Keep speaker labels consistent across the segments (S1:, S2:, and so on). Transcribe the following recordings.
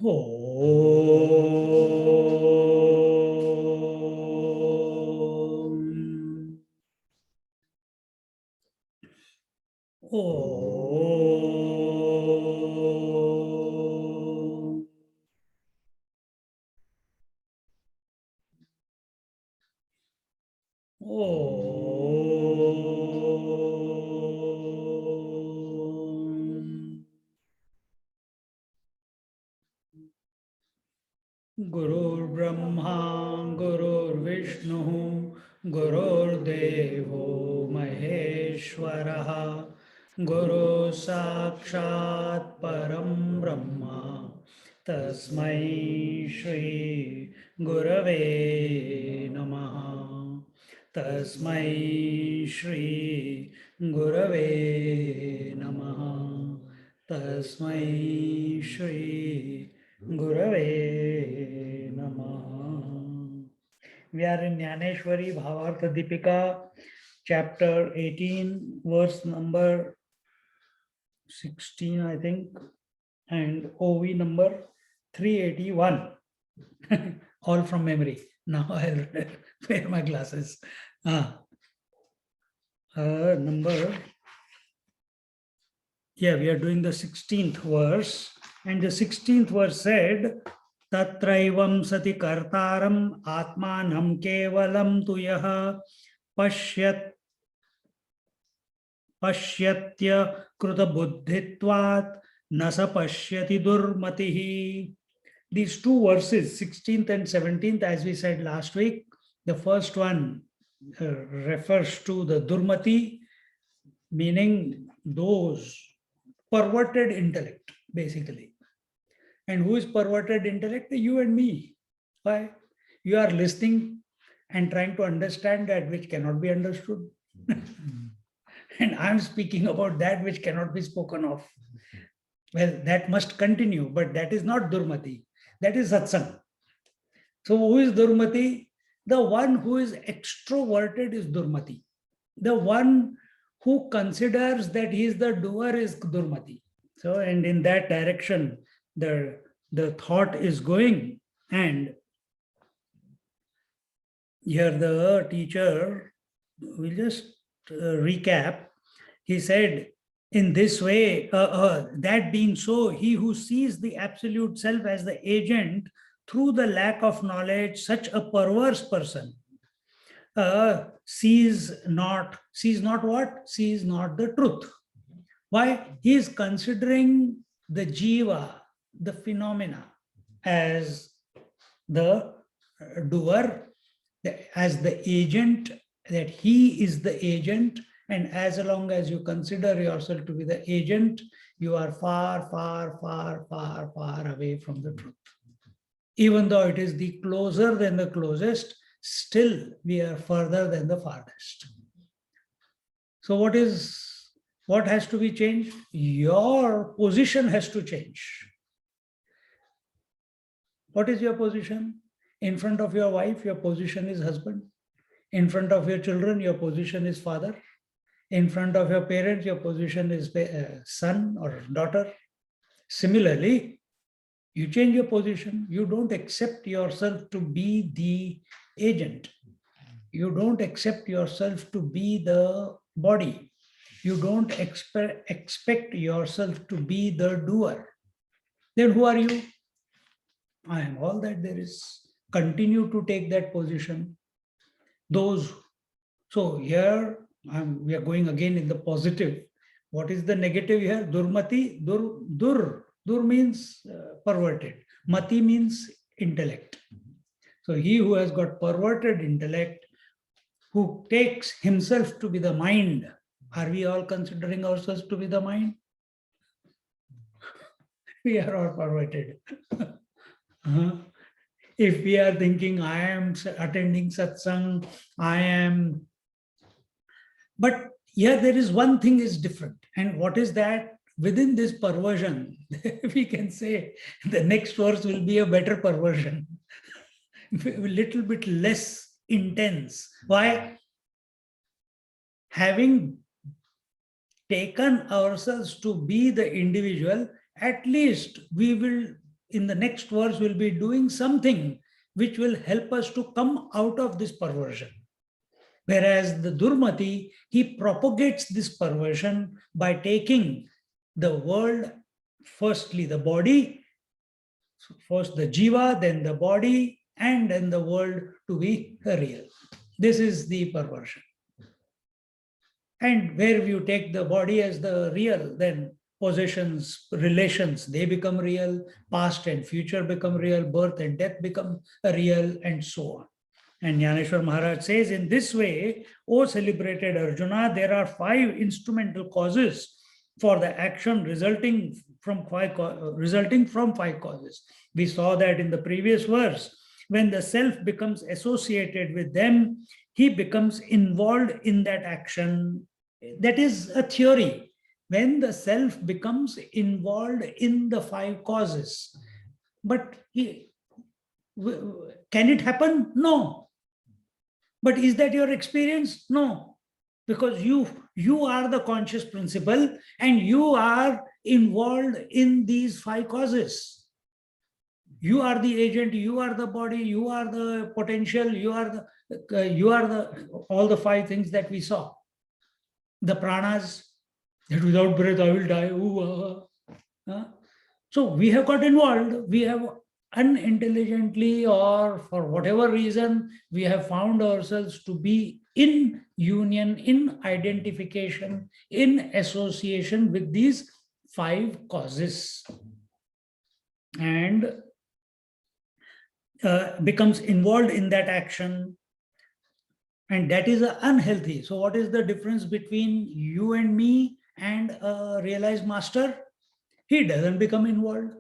S1: Om. Om. Om. Gurur Brahma, Gurur Vishnu, Gurur Devo Maheshwaraha, Guru Sakshat Param Brahma, Tasmai Shri Gurave Namaha, Tasmai Shri Gurave Namaha, Tasmai Shri Gurave Namaha. We are in Jnaneshwari Bhavartha Deepika, chapter 18, verse number 16, I think, and OV number 381. All from memory. Now I'll wear my glasses. Number, yeah, we are doing the 16th verse. And the 16th verse said, Tatraivam sati kartaram atmanam kevalam tu yaha pashyatya kruta buddhitvat nasa pashyati durmatihi. These two verses, 16th and 17th, as we said last week, the first one refers to the durmati, meaning those perverted intellect, basically. And who is perverted intellect? You and me. Why? You are listening and trying to understand that which cannot be understood. And I'm speaking about that which cannot be spoken of. Well, that must continue, but that is not Durmati. That is Satsang. So who is Durmati? The one who is extroverted is Durmati. The one who considers that he is the doer is Durmati. So, and in that direction, the thought is going. And here the teacher will just recap. He said, in this way, that being so, he who sees the absolute self as the agent through the lack of knowledge, such a perverse person sees not what? Sees not the truth. Why? He is considering the jiva, the phenomena, as the doer, as the agent, that he is the agent. And as long as you consider yourself to be the agent, you are far, far, far, far, far away from the truth. Even though it is the closer than the closest, still we are further than the farthest. So what has to be changed? Your position has to change. What is your position? In front of your wife, your position is husband. In front of your children, your position is father. In front of your parents, your position is son or daughter. Similarly, you change your position. You don't accept yourself to be the agent. You don't accept yourself to be the body. You don't expect yourself to be the doer. Then who are you? I am all that there is. Continue to take that position. So here we are going again in the positive. What is the negative here? Durmati, dur means perverted. Mati means intellect. So he who has got perverted intellect, who takes himself to be the mind. Are we all considering ourselves to be the mind? We are all perverted. If we are thinking, I am attending satsang, I am. But here there is one thing is different. And what is that? Within this perversion, we can say the next verse will be a better perversion. A little bit less intense. Why? Having taken ourselves to be the individual, at least we will in the next verse, will be doing something which will help us to come out of this perversion. Whereas the Durmati, he propagates this perversion by taking the world, firstly the body, first the jiva, then the body, and then the world to be real. This is the perversion. And where you take the body as the real, then possessions, relations, they become real, past and future become real, birth and death become real, and so on. And Jnaneshwar Maharaj says, in this way, O celebrated Arjuna, there are 5 instrumental causes for the action resulting from 5 causes. We saw that in the previous verse. When the self becomes associated with them, he becomes involved in that action. That is a theory. When the self becomes involved in the 5 causes. But can it happen? No. But is that your experience? No. Because you are the conscious principle and you are involved in these 5 causes. You are the agent, you are the body, you are the potential, you are all the 5 things that we saw. The pranas, that without breath I will die. Ooh, So we have got involved, we have unintelligently or for whatever reason, we have found ourselves to be in union, in identification, in association with these 5 causes. And becomes involved in that action, and that is unhealthy. So what is the difference between you and me and a realized master? He doesn't become involved.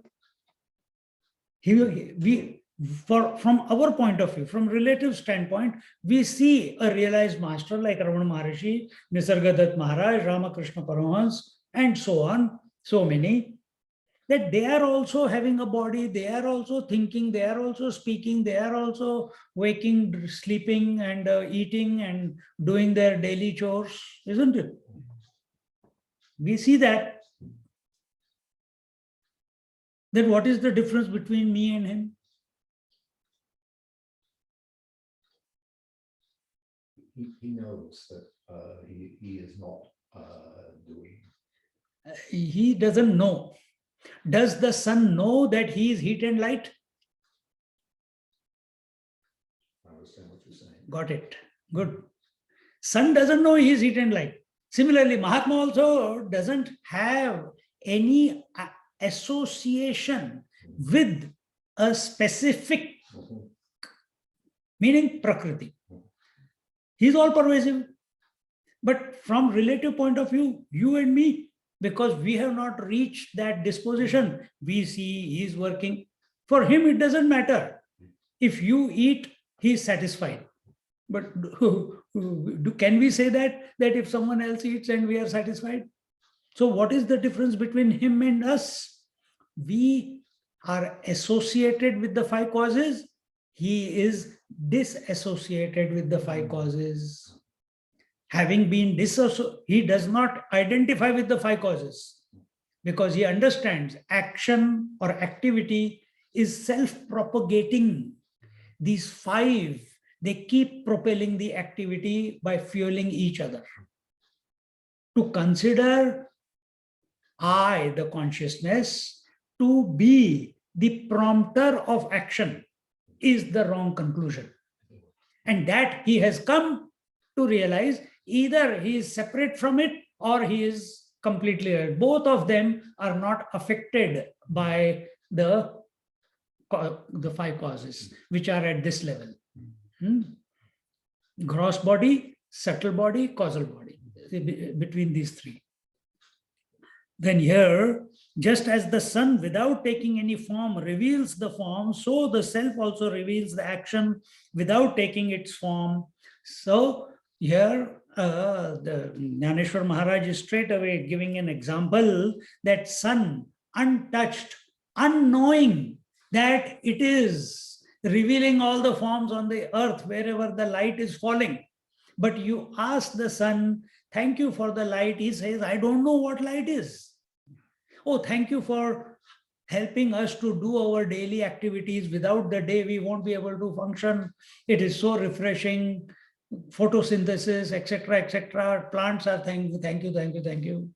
S1: From our point of view, from relative standpoint, we see a realized master like Ramana Maharishi, Nisargadatta Maharaj, Ramakrishna Paramahans, and so on, so many, that they are also having a body, they are also thinking, they are also speaking, they are also waking, sleeping, and eating and doing their daily chores, isn't it? We see that. Then what is the difference between me and him?
S2: He knows that he is not doing.
S1: He doesn't know. Does the sun know that he is heat and light?
S2: I understand what you're saying.
S1: Got it. Good. Sun doesn't know he is heat and light. Similarly, Mahatma also doesn't have any association with a specific, meaning Prakriti. He's all pervasive. But from relative point of view, you and me, because we have not reached that disposition, we see he's working. For him, it doesn't matter. If you eat, he's satisfied. But can we say that if someone else eats and we are satisfied? So what is the difference between him and us? We are associated with the 5 causes. He is disassociated with the 5 causes. Having been disassociated, he does not identify with the 5 causes because he understands action or activity is self-propagating. These 5, they keep propelling the activity by fueling each other. To consider I, the consciousness, to be the prompter of action is the wrong conclusion. And that he has come to realize. Either he is separate from it or he is completely, both of them are not affected by the 5 causes, which are at this level. Gross body, subtle body, causal body, between these 3. Then here, just as the sun without taking any form reveals the form, so the self also reveals the action without taking its form. So here, the Jnaneshwar Maharaj is straight away giving an example that sun, untouched, unknowing that it is revealing all the forms on the earth wherever the light is falling. But you ask the sun, thank you for the light. He says, I don't know what light is. Oh, thank you for helping us to do our daily activities. Without the day, we won't be able to function. It is so refreshing. Photosynthesis, etc., etc. Plants are thank you.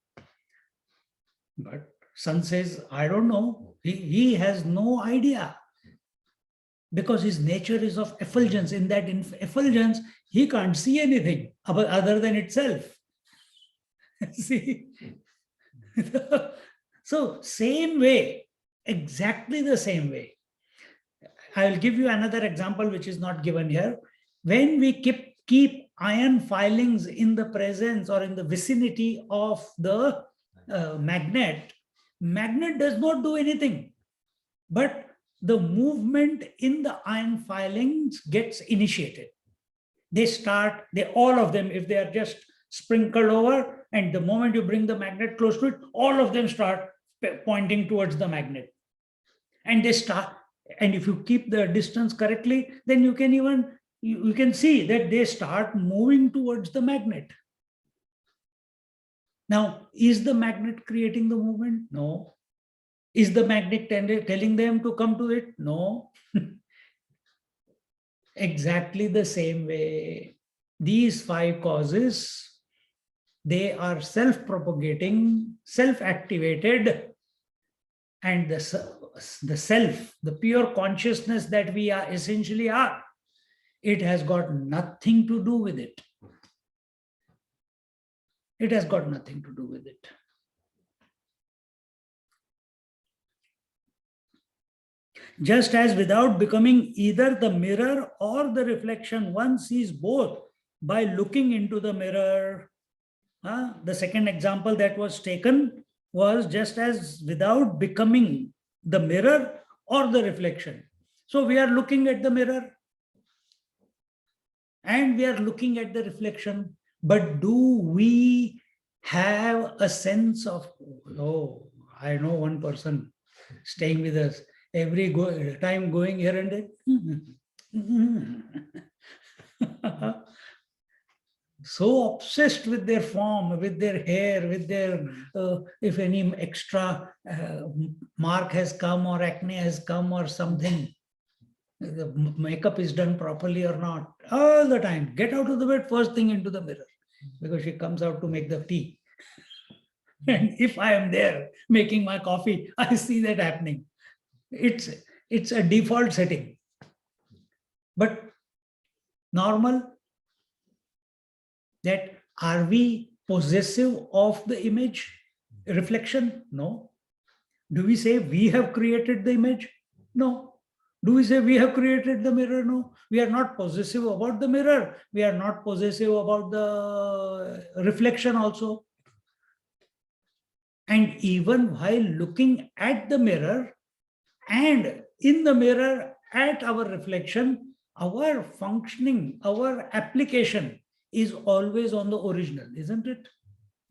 S1: But sun says, I don't know. He has no idea. Because his nature is of effulgence. In that effulgence, he can't see anything other than itself. See? So same way, exactly the same way. I will give you another example which is not given here. When we keep iron filings in the presence or in the vicinity of the magnet does not do anything. But the movement in the iron filings gets initiated. All of them, if they are just sprinkled over, and the moment you bring the magnet close to it, all of them start pointing towards the magnet. And and if you keep the distance correctly, then you can see that they start moving towards the magnet. Now, is the magnet creating the movement? No. Is the magnet telling them to come to it? No. Exactly the same way. These 5 causes, they are self-propagating, self-activated, and the self, the pure consciousness that we are essentially are, it has got nothing to do with it. It has got nothing to do with it. Just as without becoming either the mirror or the reflection, one sees both by looking into the mirror. The second example that was taken was just as without becoming the mirror or the reflection. So we are looking at the mirror and we are looking at the reflection. But do we have a sense of, oh, I know one person staying with us, every time going here and there. So obsessed with their form, with their hair, with their, if any extra mark has come or acne has come or something, the makeup is done properly or not, all the time. Get out of the bed, first thing into the mirror, because she comes out to make the tea. And if I am there making my coffee, I see that happening. It's a default setting. But normal, that are we possessive of the image reflection? No. Do we say we have created the image? No. Do we say we have created the mirror? No. We are not possessive about the mirror. We are not possessive about the reflection also. And even while looking at the mirror and in the mirror at our reflection, our functioning, our application is always on the original, isn't it?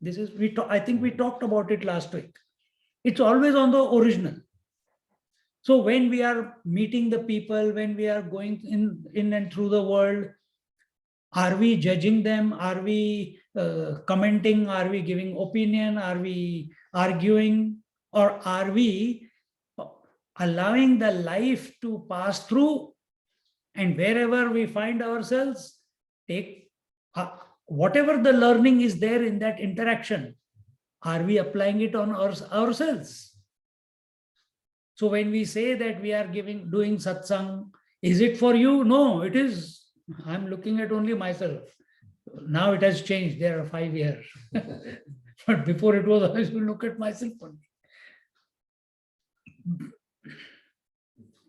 S1: This is, I think we talked about it last week. It's always on the original. So when we are meeting the people, when we are going in and through the world, are we judging them? Are we commenting? Are we giving opinion? Are we arguing? Or are we allowing the life to pass through, and wherever we find ourselves, take whatever the learning is there in that interaction, are we applying it on ourselves? So when we say that we are doing satsang, is it for you? No, it is. I'm looking at only myself. Now it has changed. There are 5 years. But before it was, I used to look at myself only.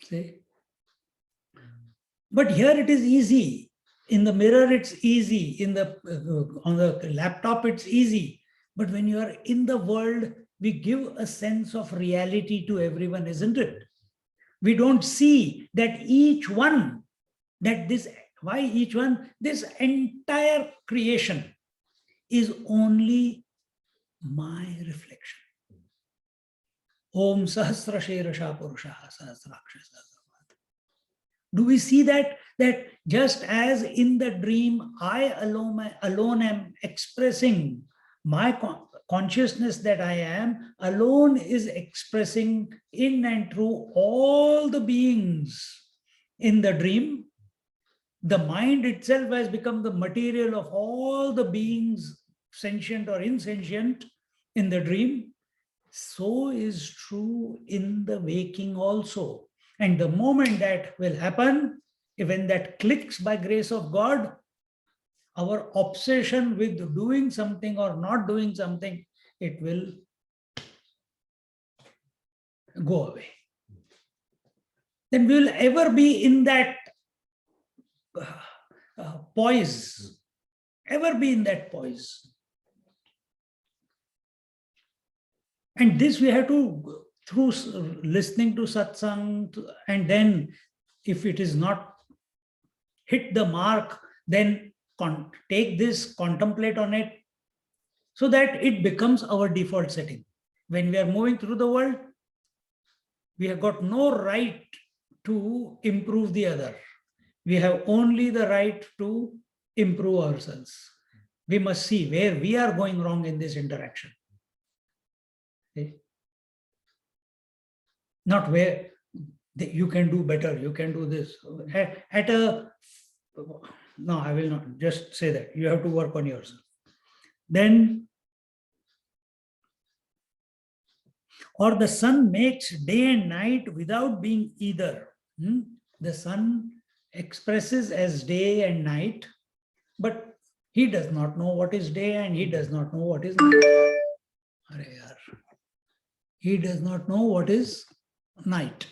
S1: See? But here it is easy. In the mirror, it's easy. On the laptop, it's easy. But when you are in the world, we give a sense of reality to everyone, isn't it? We don't see that each one, this entire creation is only my reflection. Om Sahasra Sherasha Purushaha Sahasraksha Sahasravat. Do we see that just as in the dream, I alone am expressing my consciousness that I am alone is expressing in and through all the beings in the dream. The mind itself has become the material of all the beings, sentient or insentient, in the dream. So is true in the waking also. And the moment that will happen, when that clicks by grace of God, our obsession with doing something or not doing something, it will go away. Then we will ever be in that poise, ever be in that poise. And this we have to, through listening to satsang, and then if it is not hit the mark, then take this, contemplate on it, so that it becomes our default setting. When we are moving through the world, we have got no right to improve the other. We have only the right to improve ourselves. We must see where we are going wrong in this interaction. Okay? Not where you can do better, you can do this. No, I will not just say that. You have to work on yourself. Then, or the sun makes day and night without being either. The sun expresses as day and night, but he does not know what is day and he does not know what is night. He does not know what is night.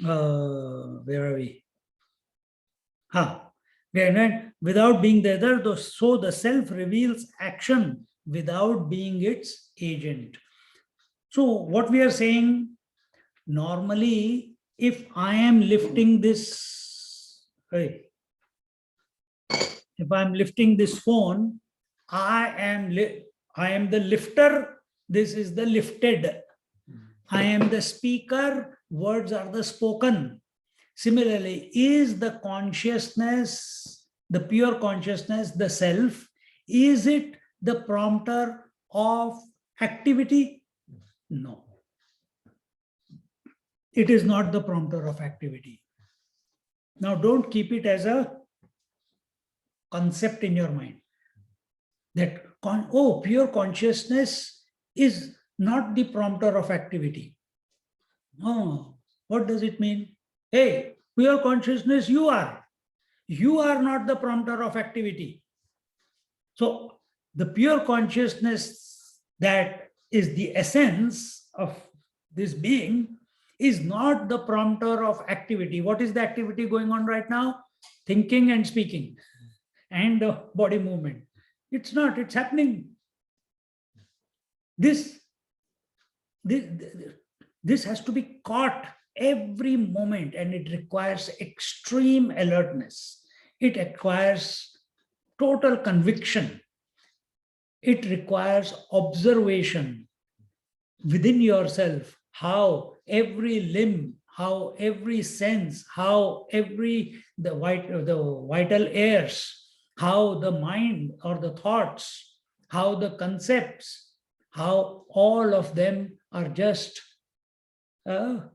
S1: Where are we? Without being the other, so the self reveals action without being its agent. So what we are saying, normally, if I am lifting this, if I'm lifting this phone, I am the lifter, this is the lifted. I am the speaker, words are the spoken. Similarly, is the consciousness, the pure consciousness, the self, is it the prompter of activity? No. It is not the prompter of activity. Now, don't keep it as a concept in your mind that, pure consciousness is not the prompter of activity. No. What does it mean? Hey, pure consciousness, you are. You are not the prompter of activity. So, the pure consciousness that is the essence of this being is not the prompter of activity. What is the activity going on right now? Thinking and speaking and body movement. It's not, it's happening. This has to be caught every moment, and it requires extreme alertness. It requires total conviction. It requires observation within yourself, how every limb, how every sense, how the vital airs, how the mind or the thoughts, how the concepts, how all of them are just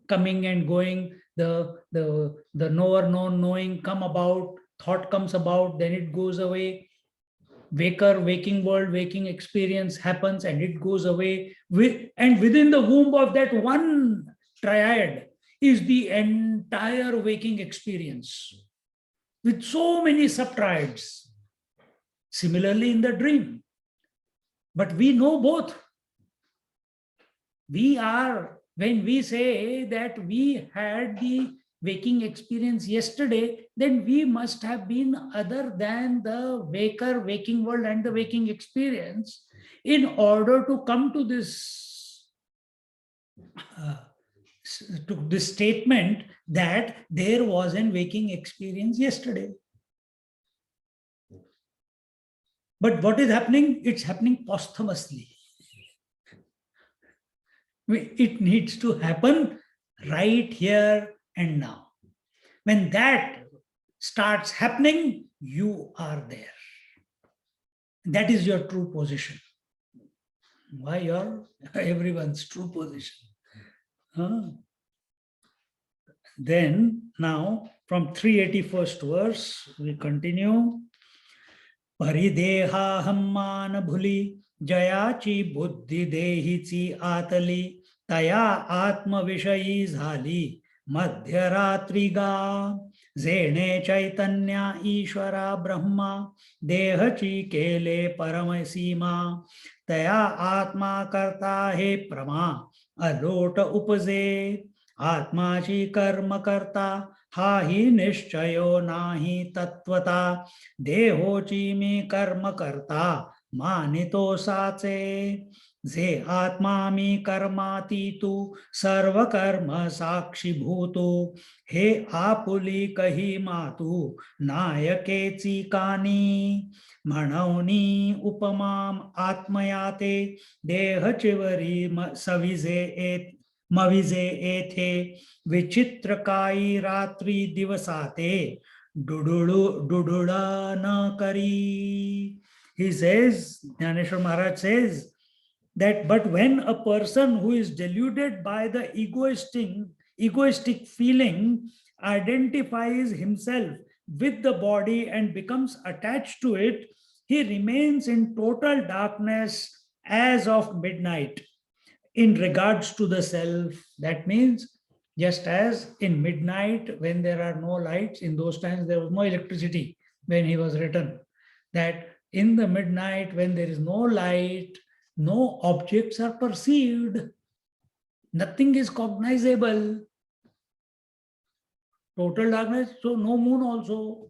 S1: coming and going. The knower known knowing come about, thought comes about, then it goes away. Waking world, waking experience happens and it goes away. And within the womb of that one triad is the entire waking experience with so many subtriads. Similarly in the dream. But we know both. When we say that we had the waking experience yesterday, then we must have been other than the waking world and the waking experience in order to come to this statement that there was an waking experience yesterday. But what is happening? It's happening posthumously. It needs to happen right here and now. When that starts happening, you are there. That is your true position. Why your everyone's true position? Huh? Then now from 381st verse, we continue. परिदेहा हम्मान भुली जयाची बुद्धी देहीची आतली तया आत्मविषयी झाली मध्यरात्री गा जेणे चैतन्या ईश्वरा ब्रह्मा देहची केले परमसीमा तया आत्मा करता हे प्रमा अलोट उपजे आत्माची कर्म करता हा ही निश्चयो नाही तत्वता देहोची मी कर्म करता मानितो साचे जे आत्मा मी कर्माती तू सर्व कर्म साक्षी भूतो हे आपुली कही मातू नायकेची कानी म्हणवनी उपमाम आत्मयाते देह चिवरी सविजे मविजे येथे विचित्र काही रात्री दिवसाते डुडुळा न करी. He says, Jnaneshwar Maharaj says that but when a person who is deluded by the egoistic feeling identifies himself with the body and becomes attached to it, he remains in total darkness as of midnight. In regards to the self, that means just as in midnight when there are no lights, in those times there was no electricity when he was written, that in the midnight when there is no light, no objects are perceived, nothing is cognizable, total darkness, so no moon also.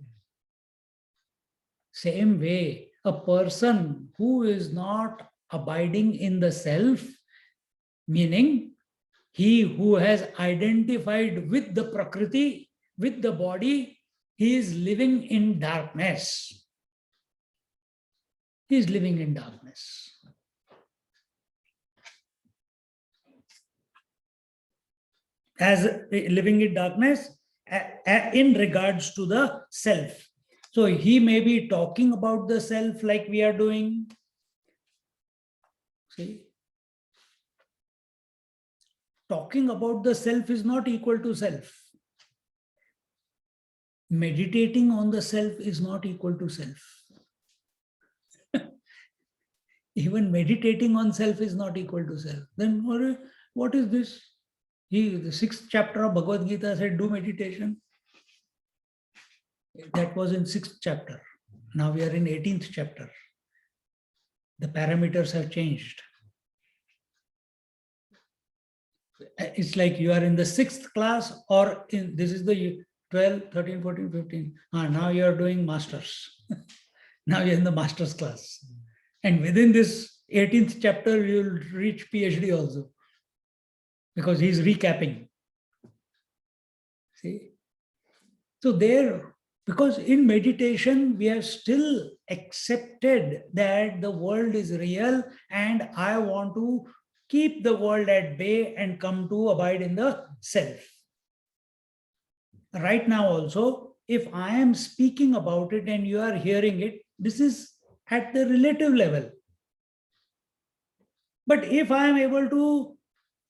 S1: Same way, a person who is not abiding in the self, meaning he who has identified with the Prakriti, with the body, he is living in darkness. He is living in darkness. As living in darkness in regards to the self. So he may be talking about the self like we are doing. See? Talking about the self is not equal to self. Meditating on the self is not equal to self. Even meditating on self is not equal to self. Then what is this? The 6th chapter of Bhagavad Gita said, do meditation. That was in 6th chapter. Now we are in 18th chapter. The parameters have changed. It's like you are in the 6th class or this is the 12, 13, 14, 15. Now you are doing masters. Now you're in the master's class. And within this 18th chapter, you'll reach PhD also. Because he's recapping. See? So there, because in meditation, we have still accepted that the world is real and I want to keep the world at bay and come to abide in the self. Right now also, if I am speaking about it and you are hearing it, this is at the relative level. But if I am able to,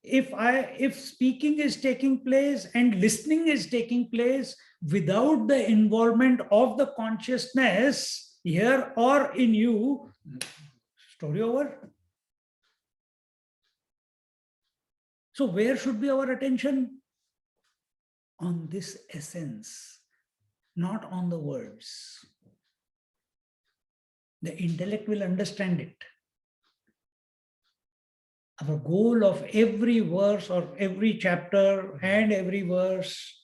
S1: if speaking is taking place and listening is taking place without the involvement of the consciousness here or in you, story over. So where should be our attention? On this essence, not on the words. The intellect will understand it. Our goal of every verse or every chapter and every verse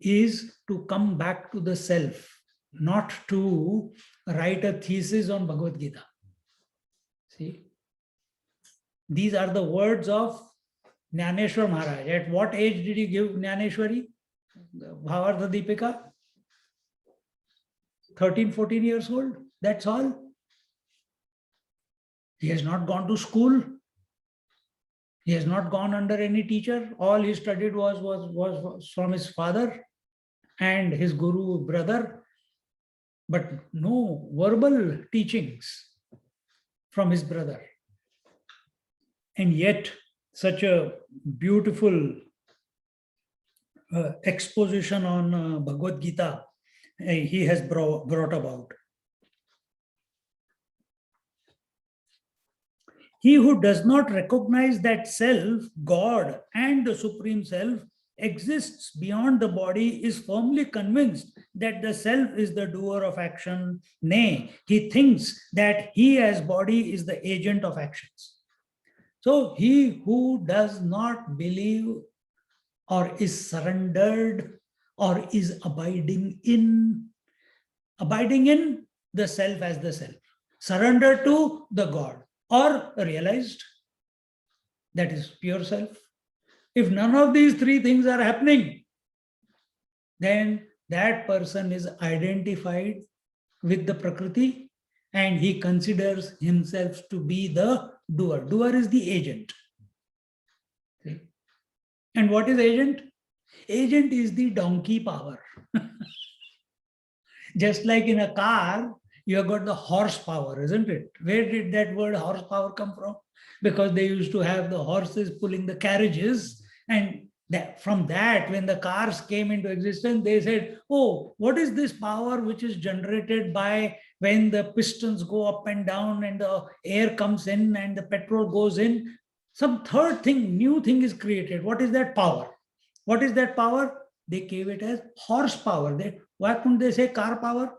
S1: is to come back to the self, not to write a thesis on Bhagavad Gita. See? These are the words of Jnaneshwar Maharaj. At what age did he give Jnaneshwari? Bhavartha Deepika? 13, 14 years old. That's all. He has not gone to school. He has not gone under any teacher. All he studied was from his father and his guru brother. but no verbal teachings from his brother. And yet, such a beautiful exposition on Bhagavad Gita he has brought about. He who does not recognize that self, God, and the Supreme Self exists beyond the body is firmly convinced that the self is the doer of action. Nay, he thinks that he as body is the agent of actions. So he who does not believe or is surrendered or is abiding in the self as the self, surrendered to the God, or realized that is pure self. If none of these three things are happening, then that person is identified with the Prakriti and he considers himself to be the doer. Doer is the agent. See? And what is agent? Agent is the donkey power. Just like in a car, you have got the horsepower, isn't it? Where did that word horsepower come from? Because they used to have the horses pulling the carriages, and from that, when the cars came into existence, they said, oh, what is this power which is generated by when the pistons go up and down and the air comes in and the petrol goes in? Some third thing, new thing is created. What is that power? What is that power? They gave it as horsepower. Why couldn't they say car power?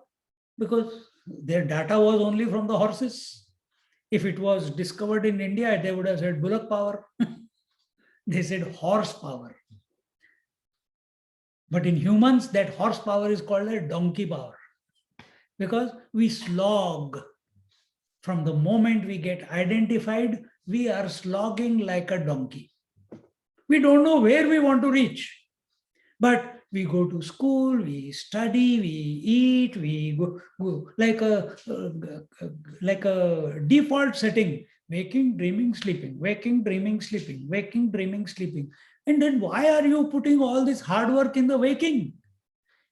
S1: Because their data was only from the horses. If it was discovered in India, they would have said bullock power. They said horsepower. But in humans, that horsepower is called a donkey power. Because we slog. From the moment we get identified, we are slogging like a donkey. We don't know where we want to reach. But we go to school, we study, we eat, we go like a default setting: waking, dreaming, sleeping, waking, dreaming, sleeping, waking, dreaming, sleeping. And then why are you putting all this hard work in the waking?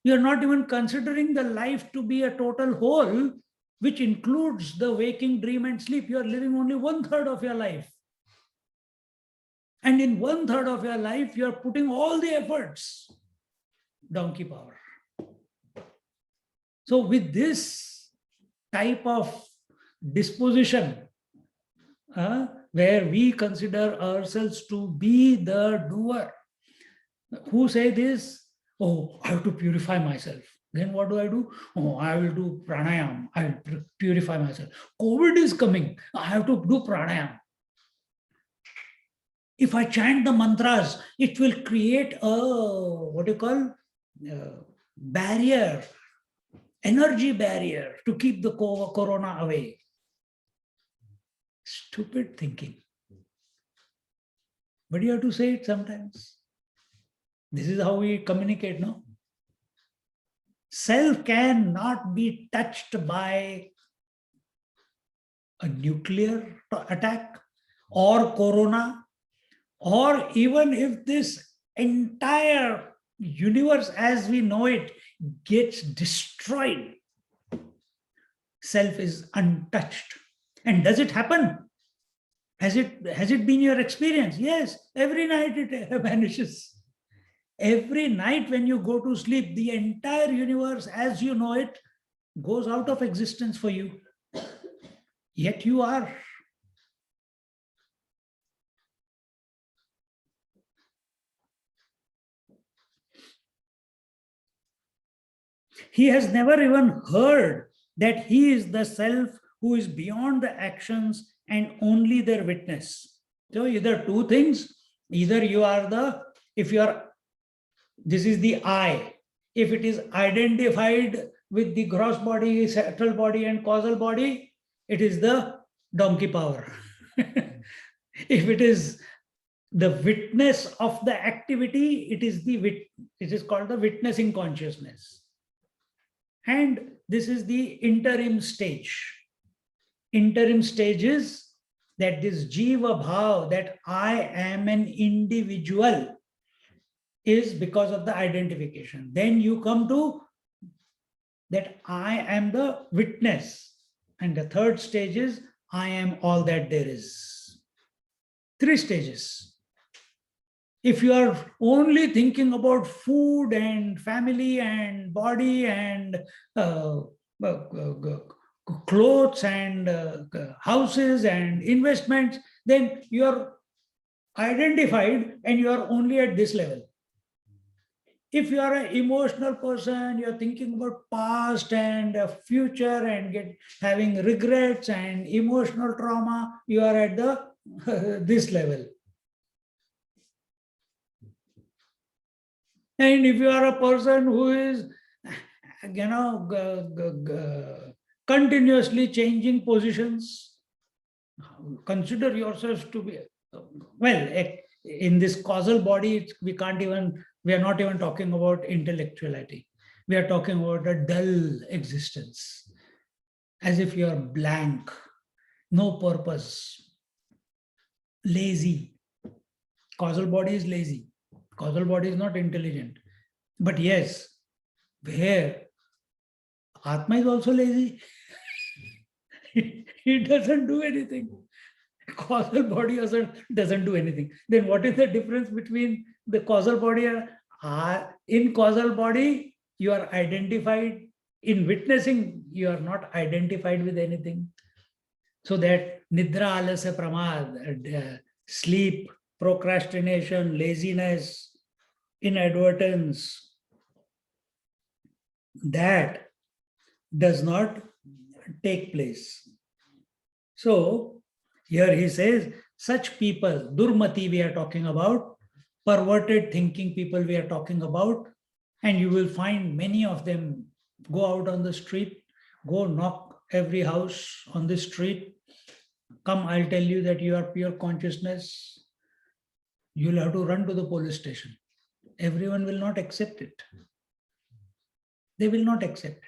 S1: You're not even considering the life to be a total whole, which includes the waking, dream, and sleep. You're living only 1/3 of your life. And in 1/3 of your life, you're putting all the efforts. Donkey power. So with this type of disposition, where we consider ourselves to be the doer, who say this, oh, I have to purify myself. Then what do? Oh, I will do pranayam. I will purify myself. COVID is coming. I have to do pranayam. If I chant the mantras, it will create a, barrier, energy barrier to keep the corona away. Stupid thinking. But you have to say it sometimes. This is how we communicate, no? Self cannot be touched by a nuclear attack or corona, or even if this entire universe as we know it gets destroyed, self is untouched. And does it happen? Has it been your experience? Yes, every night it vanishes. Every night when you go to sleep, the entire universe as you know it goes out of existence for you. Yet you are. He has never even heard that he is the self who is beyond the actions and only their witness. So either two things, either you are this is the I. If it is identified with the gross body, subtle body, and causal body, it is the donkey power. If it is the witness of the activity, it is called the witnessing consciousness. And this is the interim stage. Interim stage is that this jiva bhav, that I am an individual, is because of the identification. Then you come to that I am the witness. And the third stage is I am all that there is. 3 stages. If you are only thinking about food and family and body and uh, clothes and houses and investments, then you are identified and you are only at this level. If you are an emotional person, you're thinking about past and future and having regrets and emotional trauma, you are at the this level. And if you are a person who is, continuously changing positions, consider yourself to be, well, in this causal body, we are not even talking about intellectuality. We are talking about a dull existence, as if you are blank, no purpose, lazy. Causal body is lazy. Causal body is not intelligent. But yes, where Atma is also lazy. He doesn't do anything. Causal body also doesn't do anything. Then what is the difference between the causal body and in causal body, you are identified. In witnessing, you are not identified with anything. So that nidra, alasya, pramad, sleep, procrastination, laziness, inadvertence, that does not take place. So here he says, such people, durmati we are talking about, perverted thinking people we are talking about, and you will find many of them. Go out on the street, go knock every house on the street. Come, I'll tell you that you are pure consciousness. You'll have to run to the police station. Everyone will not accept it. They will not accept it.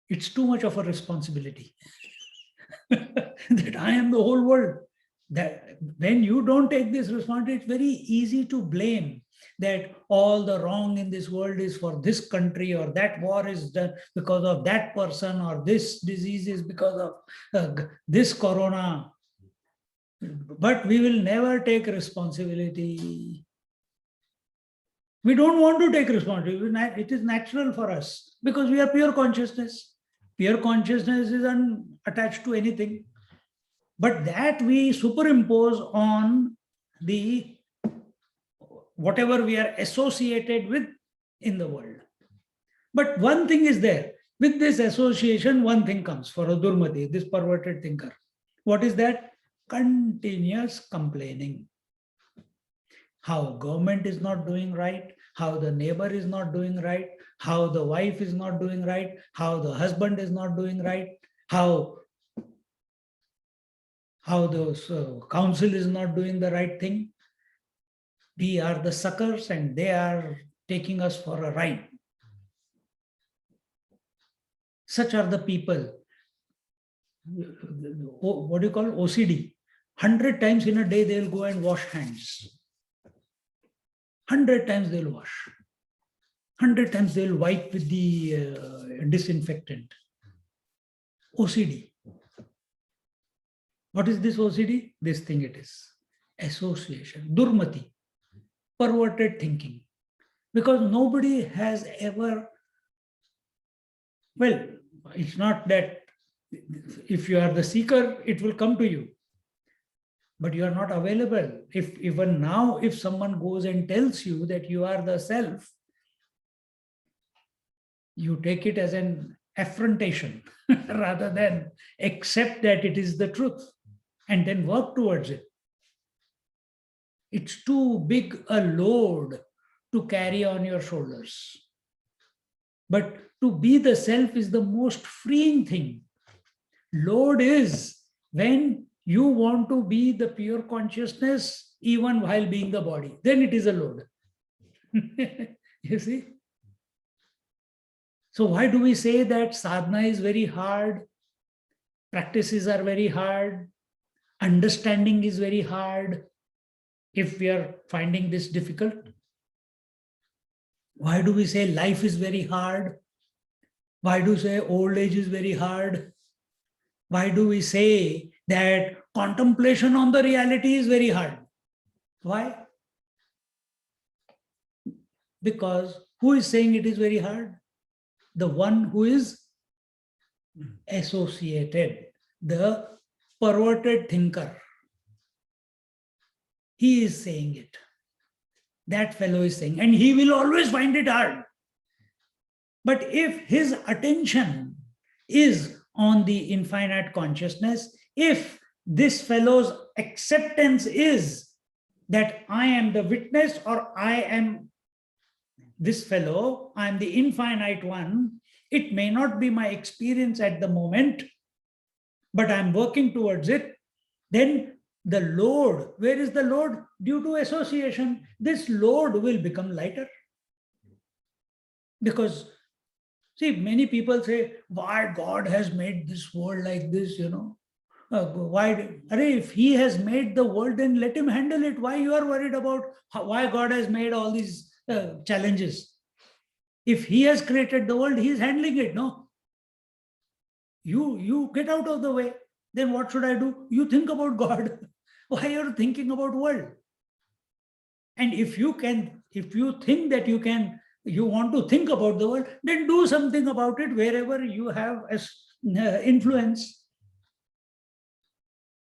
S1: It's too much of a responsibility that I am the whole world. That when you don't take this responsibility, it's very easy to blame that all the wrong in this world is for this country, or that war is done because of that person, or this disease is because of this corona. But we will never take responsibility. We don't want to take responsibility. It is natural for us because we are pure consciousness. Pure consciousness is unattached to anything. But that we superimpose on the whatever we are associated with in the world. But one thing is there. With this association, one thing comes for a Durmati, this perverted thinker. What is that? Continuous complaining. How government is not doing right, how the neighbor is not doing right, how the wife is not doing right, how the husband is not doing right, how the council is not doing the right thing. We are the suckers and they are taking us for a ride. Such are the people. What do you call OCD? 100 times in a day they will go and wash hands. 100 times they will wash. 100 times they will wipe with the disinfectant. OCD. What is this OCD? This thing it is. Association. Durmati. Perverted thinking. Because nobody has ever, well, it's not that if you are the seeker, it will come to you. But you are not available. If even now, if someone goes and tells you that you are the self, you take it as an affrontation rather than accept that it is the truth and then work towards it. It's too big a load to carry on your shoulders. But to be the self is the most freeing thing. Load is when you want to be the pure consciousness even while being the body. Then it is a load. You see? So why do we say that sadhana is very hard? Practices are very hard. Understanding is very hard. If we are finding this difficult, Why do we say life is very hard? Why do we say old age is very hard? Why do we say that contemplation on the reality is very hard? Why? Because who is saying it is very hard? The one who is associated, the perverted thinker. He is saying it. That fellow is saying, and he will always find it hard. But if his attention is on the infinite consciousness, if this fellow's acceptance is that I am the witness, or I am this fellow, I am the infinite one, it may not be my experience at the moment, but I'm working towards it, then the load, where is the load? Due to association, this load will become lighter. Because, see, many people say, why God has made this world like this, why? If he has made the world, then let him handle it. Why you are worried about why God has made all these challenges? If he has created the world, he is handling it, no? You get out of the way. Then what should I do? You think about God. Why are you thinking about world? And if you think that you want to think about the world, then do something about it wherever you have influence.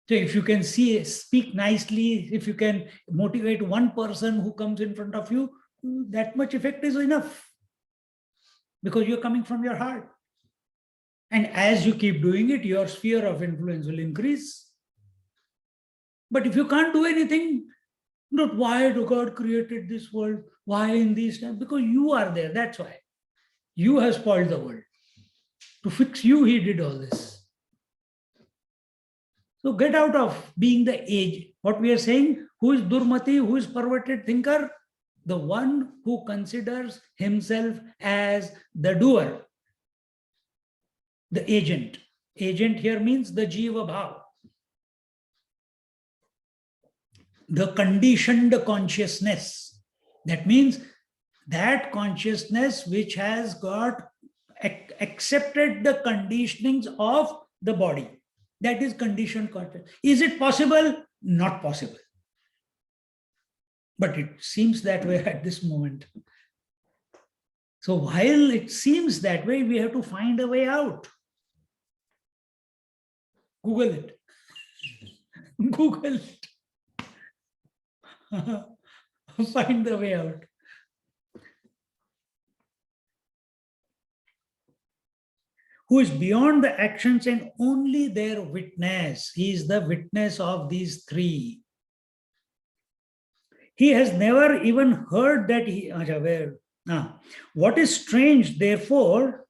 S1: So if you can speak nicely, if you can motivate one person who comes in front of you, that much effect is enough. Because you're coming from your heart. And as you keep doing it, your sphere of influence will increase. But if you can't do anything, not why do God created this world? Why in these times? Because you are there, that's why. You have spoiled the world. To fix you, he did all this. So get out of being the age. What we are saying, who is Durmati, who is perverted thinker? The one who considers himself as the doer, the agent. Agent here means the Jiva Bhav. The conditioned consciousness. That means that consciousness which has got accepted the conditionings of the body. That is conditioned consciousness. Is it possible? Not possible. But it seems that way at this moment. So while it seems that way, we have to find a way out. Google it. Google it. Find the way out. Who is beyond the actions and only their witness. He is the witness of these three. He has never even heard that he. What is strange, therefore,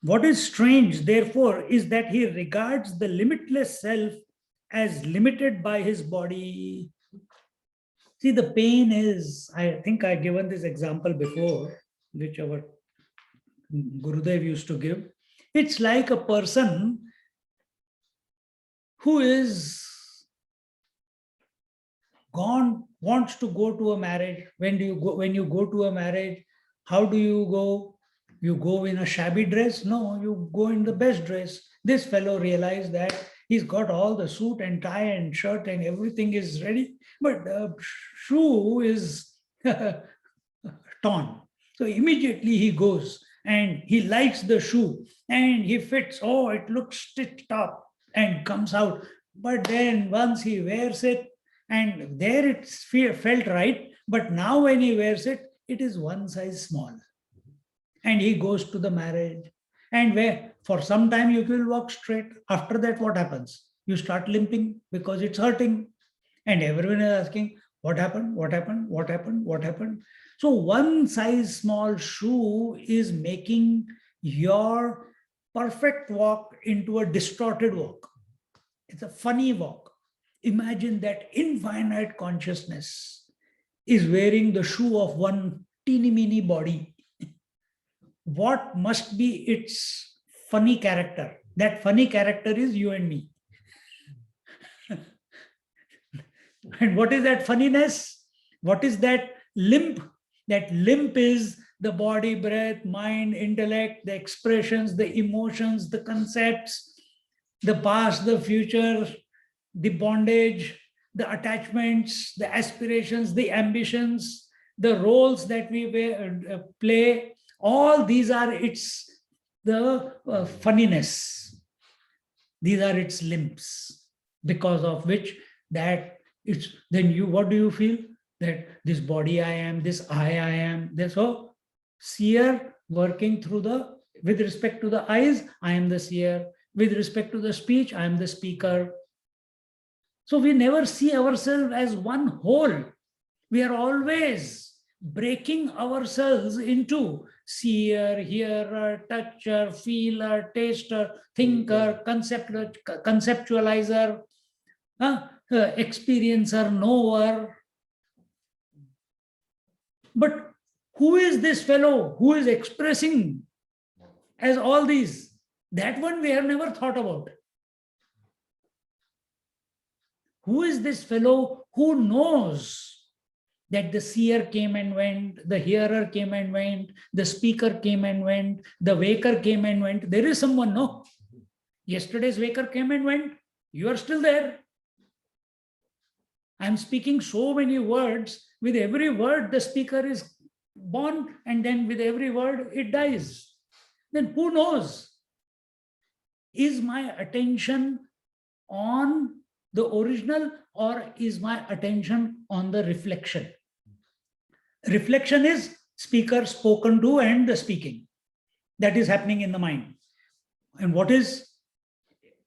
S1: what is strange, therefore, is that he regards the limitless self as limited by his body. See, the pain is, I think I've given this example before, which our Gurudev used to give. It's like a person who is wants to go to a marriage. When you go to a marriage, how do you go? You go in a shabby dress? No, you go in the best dress. This fellow realized that he's got all the suit and tie and shirt and everything is ready, but the shoe is torn. So immediately he goes and he likes the shoe and he fits, oh, it looks stitched up and comes out. But then once he wears it, and there it felt right, but now when he wears it, it is one size small. And he goes to the marriage, and where for some time you will walk straight. After that, what happens? You start limping because it's hurting. And everyone is asking, what happened? What happened? What happened? What happened? So one size small shoe is making your perfect walk into a distorted walk. It's a funny walk. Imagine that infinite consciousness is wearing the shoe of one teeny mini body. What must be its funny character? That funny character is you and me. And what is that funniness? What is that limp? That limp is the body, breath, mind, intellect, the expressions, the emotions, the concepts, the past, the future, the bondage, the attachments, the aspirations, the ambitions, the roles that we play. All these are the funniness. These are its limps, because of which that it's, then you, what do you feel? That this body I am, this I am. So seer working through the, with respect to the eyes, I am the seer. With respect to the speech, I am the speaker. So we never see ourselves as one whole. We are always breaking ourselves into seer, hearer, toucher, feeler, taster, thinker, conceptualizer, experiencer, knower. But who is this fellow who is expressing as all these? That one we have never thought about. Who is this fellow who knows that the seer came and went, the hearer came and went, the speaker came and went, the waker came and went? There is someone, no? Yesterday's waker came and went. You are still there. I'm speaking so many words. With every word, the speaker is born, and then with every word, it dies. Then who knows? Is my attention on the original, or is my attention on the reflection? Reflection is speaker, spoken to, and the speaking. That is happening in the mind. And what is,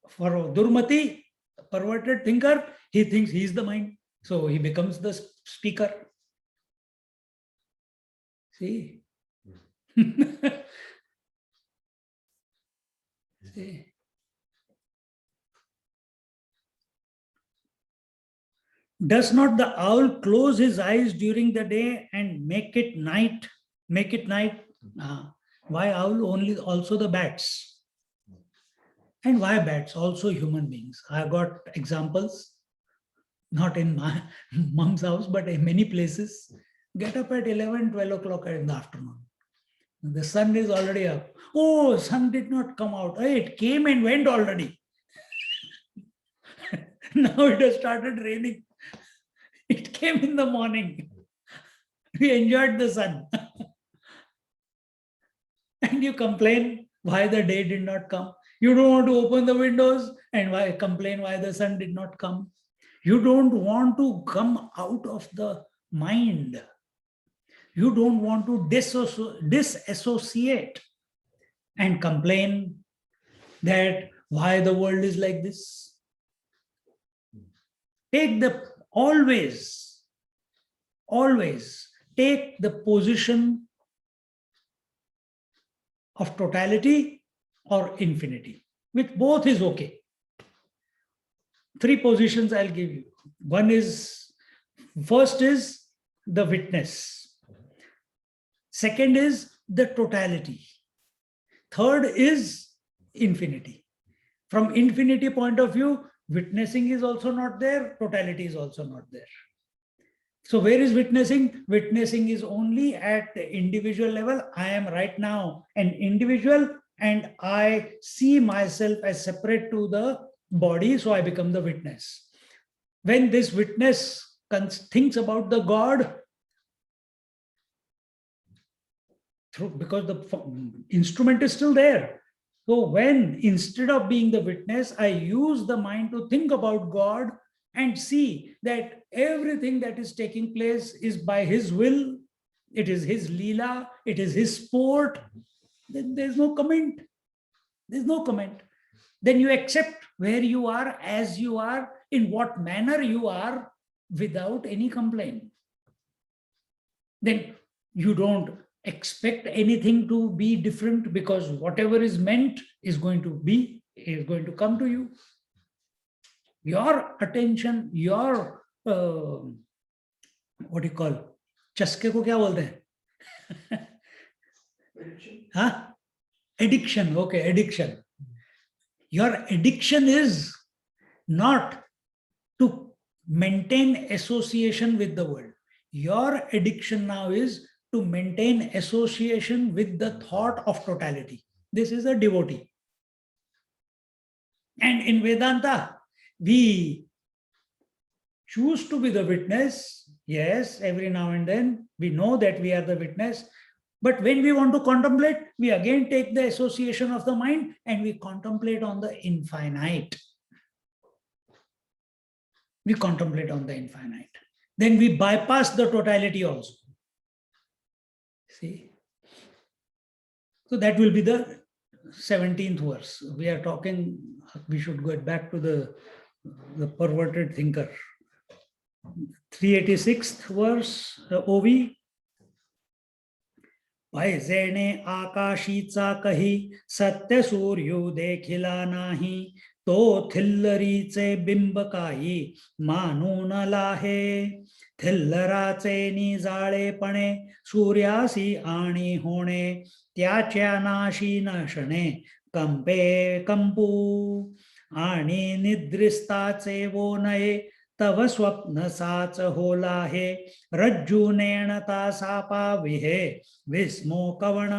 S1: for Durmati, perverted thinker, he thinks he is the mind. So he becomes the speaker. See? See? Does not the owl close his eyes during the day and make it night? Make it night. Why owl? Only also the bats. And why bats? Also human beings. I got examples, not in my mom's house, but in many places. Get up at 11, 12 o'clock in the afternoon. The sun is already up. Oh, sun did not come out. Oh, it came and went already. Now it has started raining. It came in the morning. We enjoyed the sun. And you complain why the day did not come. You don't want to open the windows and complain why the sun did not come. You don't want to come out of the mind. You don't want to disassociate and complain that why the world is like this. Always take the position of totality or infinity, which both is okay. 3 positions I'll give you. First is the witness. Second is the totality. Third is infinity. From infinity point of view, witnessing is also not there, totality is also not there. So where is witnessing? Witnessing is only at the individual level. I am right now an individual and I see myself as separate to the body, so I become the witness. When this witness thinks about the God, because the instrument is still there. So when, instead of being the witness, I use the mind to think about God and see that everything that is taking place is by His will, it is His Leela, it is His sport, then there's no comment. There's no comment. Then you accept where you are, as you are, in what manner you are, without any complaint. Then you don't expect anything to be different, because whatever is meant is going to come to you. Your attention, your what do you call, chaske ko kya bolte hain? Addiction. Okay, addiction. Your addiction is not to maintain association with the world. Your addiction now is to maintain association with the thought of totality. This is a devotee. And in Vedanta, we choose to be the witness. Yes, every now and then we know that we are the witness. But when we want to contemplate, we again take the association of the mind and we contemplate on the infinite. We contemplate on the infinite. Then we bypass the totality also. See? So that will be the 17th verse. We are talking, we should go back to the perverted thinker. 386th verse, OV. पैजेने आकाशीचा कही सत्य सूर्यो देखिला नाही तो थिल्लरीचे बिंब काही मानून लाहे थिल्लराचे निजाळेपणे सूर्यासी आणि होणे त्याच्या नाशी नशणे कंपे कंपू आणि निद्रिस्ताचे वो नये तव स्वप्न साच होला हे रज्जू नेणता सापा विहे विस्मो कवण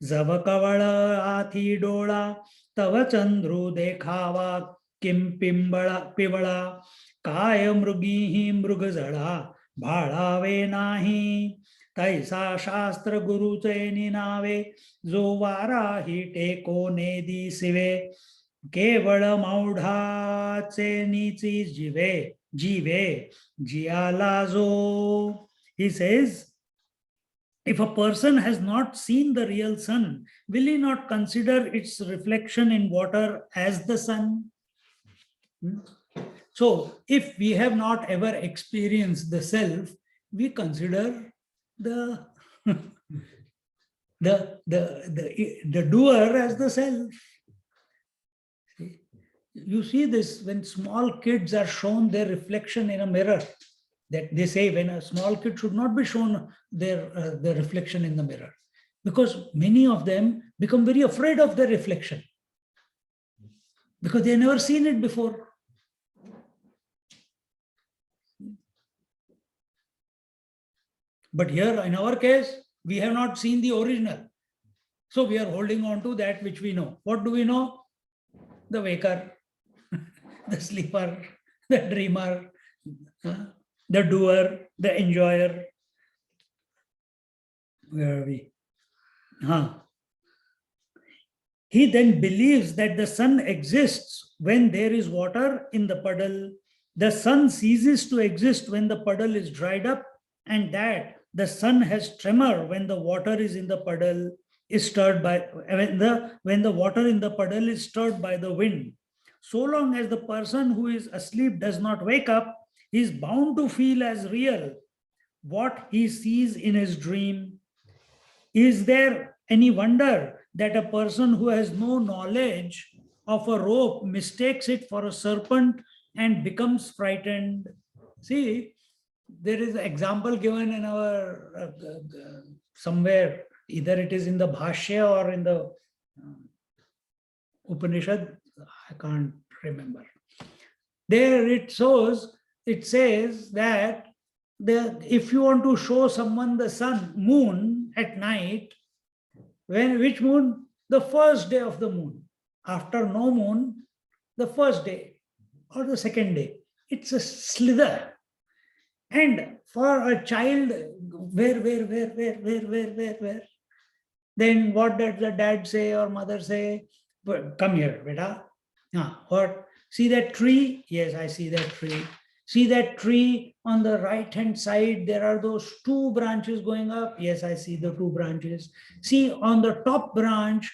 S1: जव कवळ आथी डोळा तव चंद्रू देखावा किं पिंबळा पिवळा काय मृगीही मृगजळा भाळावे नाही तैसा शास्त्र गुरुचे निनावे जो वाराही टेकोने दिसिवे केवळ मौढाचे नीची जीवे जीवे जियाला जो. He says, if a person has not seen the real sun, will he not consider its reflection in water as the sun? So if we have not ever experienced the self, we consider the the doer as the self. You see this when small kids are shown their reflection in a mirror, that they say when a small kid should not be shown their reflection in the mirror, because many of them become very afraid of their reflection because they have never seen it before. But here in our case, we have not seen the original. So we are holding on to that which we know. What do we know? The waker, the sleeper, the dreamer, the doer, the enjoyer. Where are we? He then believes that the sun exists when there is water in the puddle. The sun ceases to exist when the puddle is dried up, and that the sun has tremor when the water is in the puddle is stirred by when the water in the puddle is stirred by the wind. So long as the person who is asleep does not wake up, he is bound to feel as real what he sees in his dream. Is there any wonder that a person who has no knowledge of a rope mistakes it for a serpent and becomes frightened? See, there is an example given in our somewhere, either it is in the Bhashya or in the Upanishad, I can't remember. There it says that if you want to show someone the moon at night, which moon? The first day of the moon. After no moon, the first day or the second day. It's a slither. And for a child, where? Then what does the dad say or mother say? Come here, beta. What? See that tree? Yes, I see that tree. See that tree on the right hand side, there are those two branches going up. Yes, I see the two branches. See on the top branch,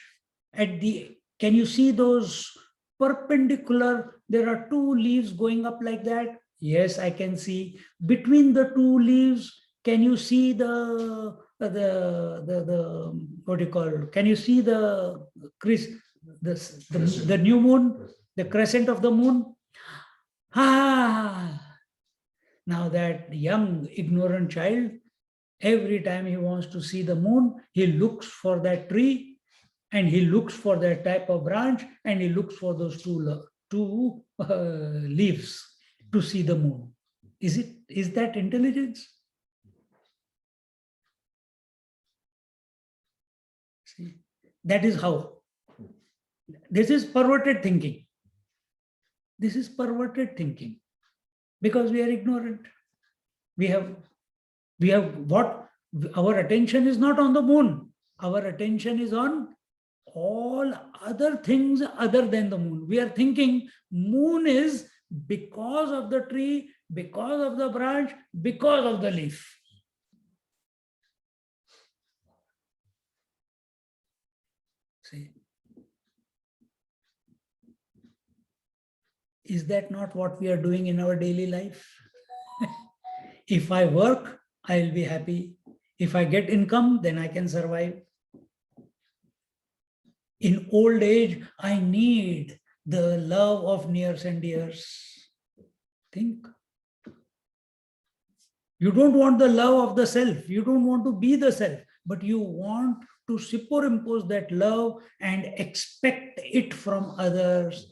S1: can you see those perpendicular? There are two leaves going up like that. Yes, I can see. Between the two leaves, can you see the what do you call it? Can you see the new moon, the crescent of the moon? Now that young ignorant child, every time he wants to see the moon, he looks for that tree and he looks for that type of branch and he looks for those two leaves to see the moon. Is that intelligence? That is how. This is perverted thinking. This is perverted thinking because we are ignorant. We have what? Our attention is not on the moon. Our attention is on all other things other than the moon. We are thinking moon is because of the tree, because of the branch, because of the leaf. See, is that not what we are doing in our daily life? If I work, I'll be happy. If I get income, then I can survive. In old age, I need the love of nears and dears. Think. You don't want the love of the self. You don't want to be the self, but you want to superimpose that love and expect it from others.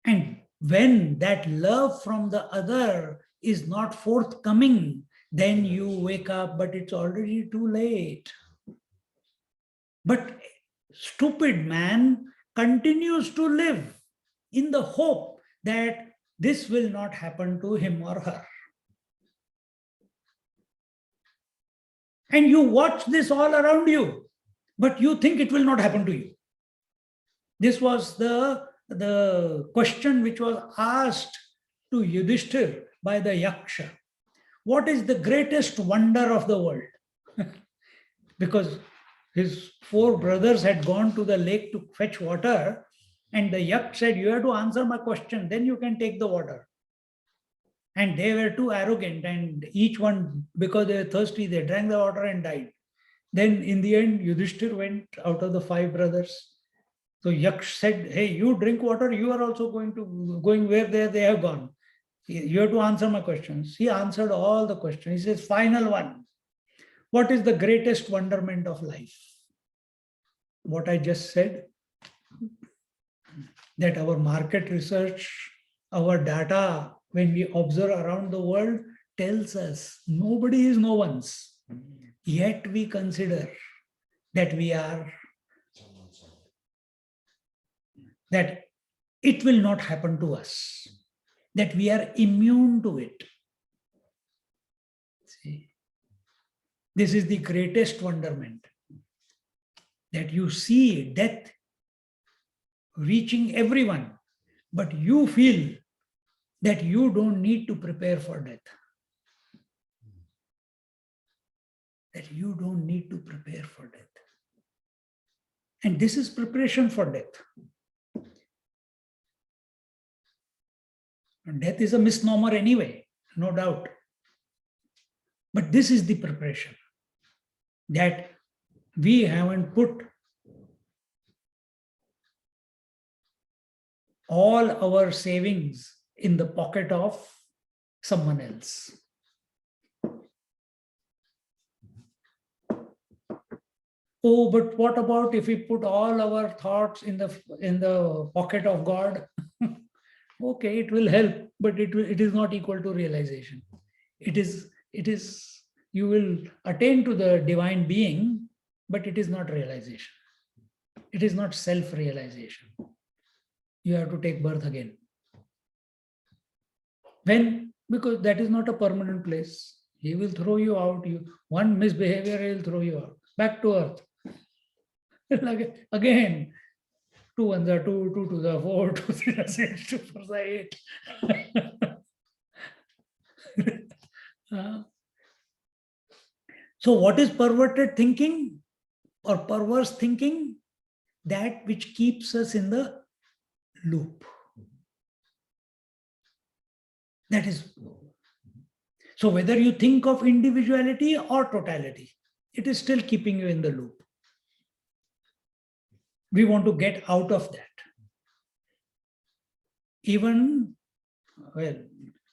S1: And when that love from the other is not forthcoming, then you wake up, but it's already too late. But stupid man continues to live in the hope that this will not happen to him or her. And you watch this all around you, but you think it will not happen to you. This was the question which was asked to Yudhishthir by the Yaksha. What is the greatest wonder of the world? Because his 4 brothers had gone to the lake to fetch water, and the Yak said, you have to answer my question, then you can take the water. And they were too arrogant, and each one, because they were thirsty, they drank the water and died. Then in the end, Yudhishthir went out of the 5 brothers. So Yaksh said, hey, you drink water, you are also going where they have gone. You have to answer my questions. He answered all the questions. He says, final one. What is the greatest wonderment of life? What I just said, that our market research, our data, when we observe around the world, tells us nobody is no one's. Yet we consider that we are, that it will not happen to us, that we are immune to it. See, this is the greatest wonderment, that you see death reaching everyone, but you feel that you don't need to prepare for death. That you don't need to prepare for death. And this is preparation for death. And death is a misnomer anyway, no doubt. But this is the preparation, that we haven't put all our savings in the pocket of someone else. Oh, but what about if we put all our thoughts in the pocket of God? Okay, it will help, but it is not equal to realization. It is you will attain to the divine being, but it is not realization. It is not self-realization. You have to take birth again. When? Because that is not a permanent place. He will throw you out. One misbehavior, he will throw you out. Back to earth. Again, 2 ones are 2, 2 to the 4, 2 to the 6, 2 to the 8. So what is perverted thinking or perverse thinking? That which keeps us in the loop. That is. So whether you think of individuality or totality, it is still keeping you in the loop. We want to get out of that. Even, well,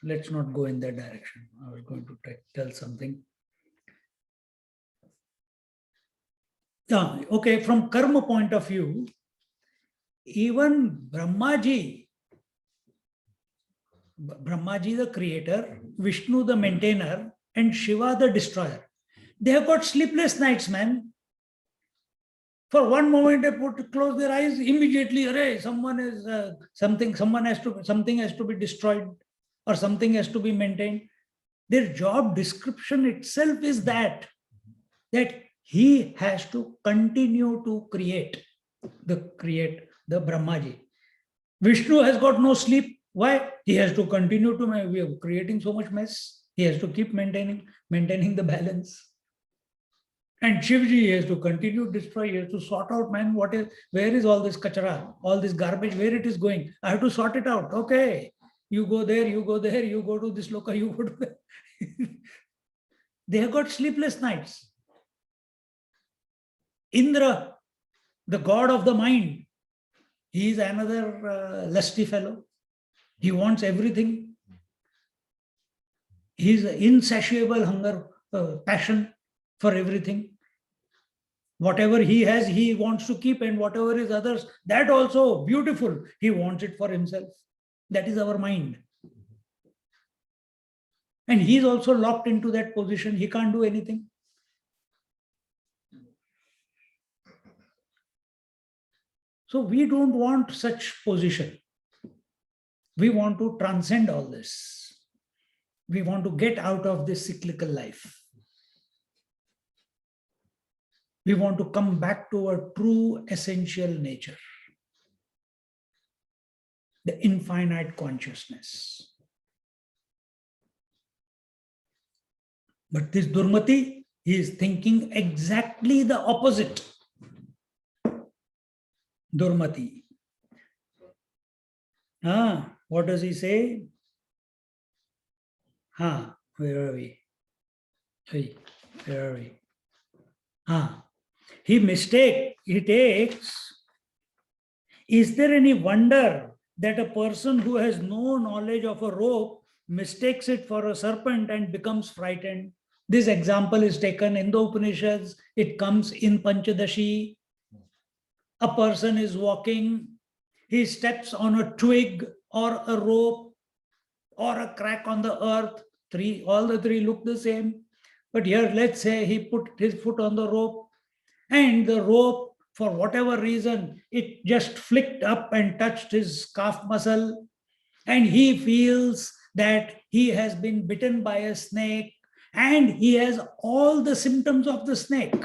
S1: let's not go in that direction. I was going to tell something. Okay, from karma point of view, even Brahmaji the creator, Vishnu the maintainer, and Shiva the destroyer, they have got sleepless nights, man. For one moment they close their eyes, immediately, array, someone is something has to be destroyed or something has to be maintained. Their job description itself is that he has to continue to create the Brahmaji. Vishnu has got no sleep. Why? He has to continue to, we are creating so much mess. He has to keep maintaining the balance. And Shivji has to continue to destroy. He has to sort out, man, where is all this kachara, all this garbage, where it is going? I have to sort it out. Okay. You go there, you go there, you go to this loka, you go to there. They have got sleepless nights. Indra, the god of the mind, he is another lusty fellow. He wants everything. He is insatiable hunger, passion for everything. Whatever he has, he wants to keep, and whatever is others, that also beautiful, he wants it for himself. That is our mind. And he is also locked into that position. He can't do anything. So we don't want such position. We want to transcend all this. We want to get out of this cyclical life. We want to come back to our true essential nature, the infinite consciousness. But this Durmati, he is thinking exactly the opposite. Durmati. What does he say? Where are we? Hey, where are we? He takes, is there any wonder that a person who has no knowledge of a rope mistakes it for a serpent and becomes frightened? This example is taken in the Upanishads. It comes in Panchadashi. A person is walking, he steps on a twig or a rope or a crack on the earth. All the three look the same. But here, let's say he put his foot on the rope, and the rope, for whatever reason, it just flicked up and touched his calf muscle, and he feels that he has been bitten by a snake, and he has all the symptoms of the snake.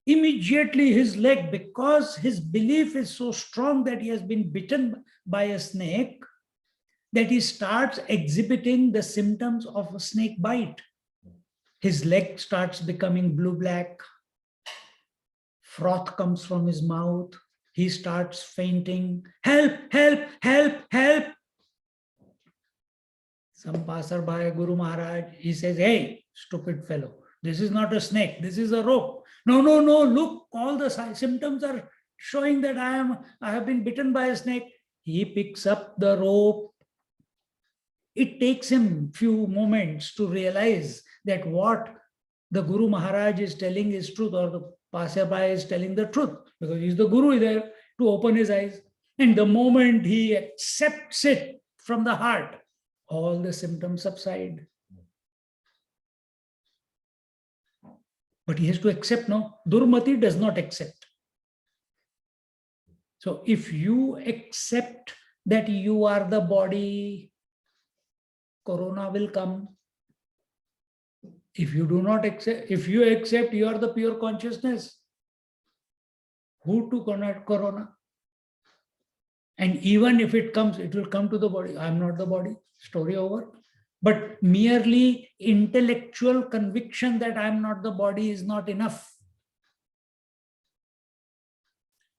S1: Immediately his leg, because his belief is so strong that he has been bitten by a snake, that he starts exhibiting the symptoms of a snake bite. His leg starts becoming blue-black. Froth comes from his mouth. He starts fainting. Help, help, help, help. Some passerby, Guru Maharaj, he says, hey, stupid fellow, this is not a snake, this is a rope. No, look, all the symptoms are showing that I have been bitten by a snake. He picks up the rope. It takes him few moments to realize that what the Guru Maharaj is telling is truth, or the passerby is telling the truth, because he's the Guru there to open his eyes. And the moment he accepts it from the heart, all the symptoms subside. But he has to accept, no? Durmati does not accept. So if you accept that you are the body, corona will come. If you do not accept, if you accept you are the pure consciousness, who to connect corona? And even if it comes, it will come to the body. I am not the body. Story over. But merely intellectual conviction that I am not the body is not enough.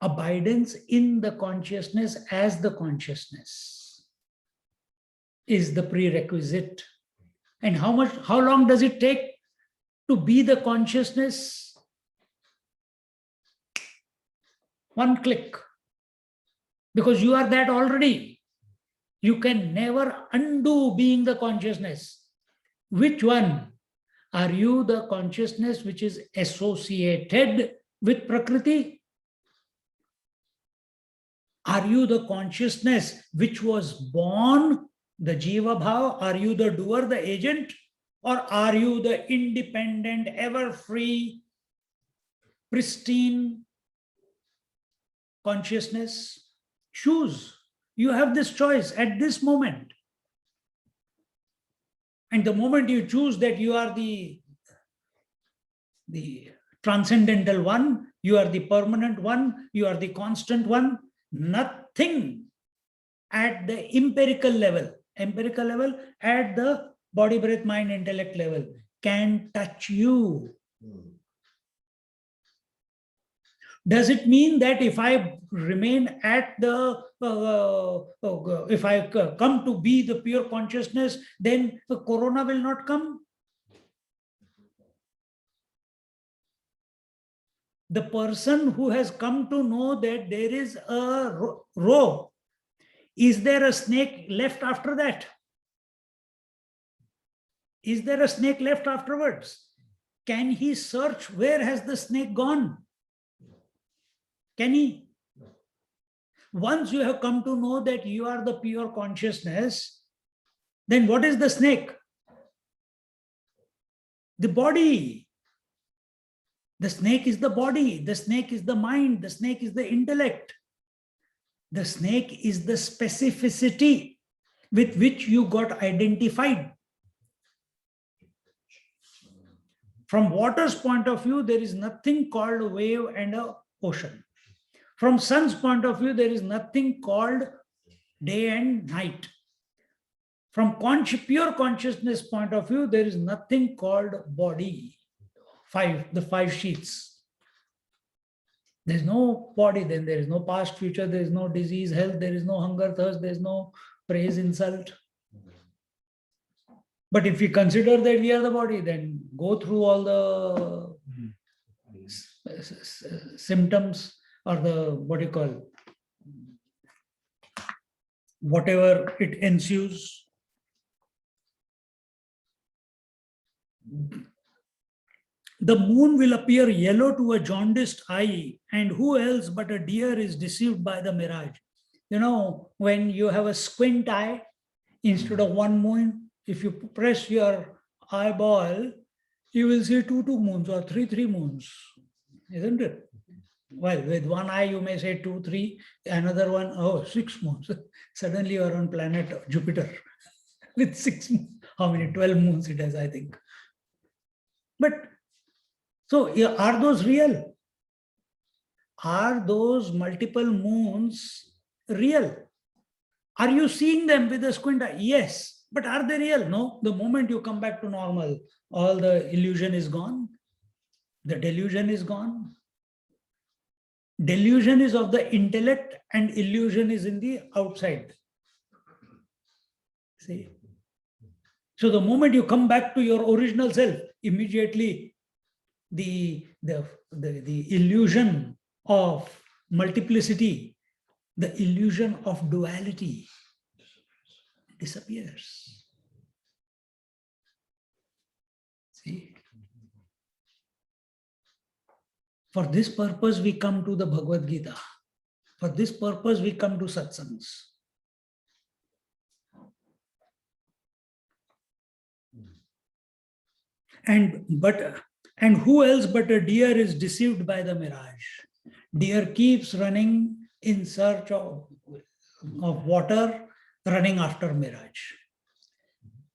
S1: Abidance in the consciousness as the consciousness is the prerequisite. And how long does it take to be the consciousness? One click. Because you are that already. You can never undo being the consciousness. Which one? Are you the consciousness which is associated with Prakriti? Are you the consciousness which was born, the Jiva Bhava? Are you the doer, the agent? Or are you the independent, ever free, pristine consciousness? Choose. You have this choice at this moment. And the moment you choose that you are the transcendental one, you are the permanent one, you are the constant one, nothing at the empirical level, at the body, breath, mind, intellect level can touch you. Does it mean that if I remain at the, if I come to be the pure consciousness, then the corona will not come? The person who has come to know that there is a row, is there a snake left after that? Is there a snake left afterwards? Can he search where has the snake gone? Can he? Once you have come to know that you are the pure consciousness, then what is the snake? The body. The snake is the body. The snake is the mind. The snake is the intellect. The snake is the specificity with which you got identified. From water's point of view, there is nothing called a wave and an ocean. From sun's point of view, there is nothing called day and night. From pure consciousness point of view, there is nothing called body. The five sheets. There is no body, then there is no past, future, there is no disease, health, there is no hunger, thirst, there is no praise, insult. But if we consider that we are the body, then go through all the symptoms or the, what you call, whatever it ensues. The moon will appear yellow to a jaundiced eye, and who else but a deer is deceived by the mirage? You know, when you have a squint eye, instead of one moon, if you press your eyeball, you will see two moons or three moons, isn't it? Well, with one eye, you may say 2, 3, another one, oh, 6 moons. Suddenly you are on planet Jupiter with 6 moons. How many? 12 moons it has, I think. But, so are those real? Are those multiple moons real? Are you seeing them with a squint eye? Yes. But are they real? No. The moment you come back to normal, all the illusion is gone. The delusion is gone. Delusion is of the intellect and illusion is in the outside. See? So the moment you come back to your original self, immediately the illusion of multiplicity, the illusion of duality disappears. See? For this purpose, we come to the Bhagavad Gita. For this purpose, we come to satsangs. And who else but a deer is deceived by the mirage? Deer keeps running in search of water, running after mirage.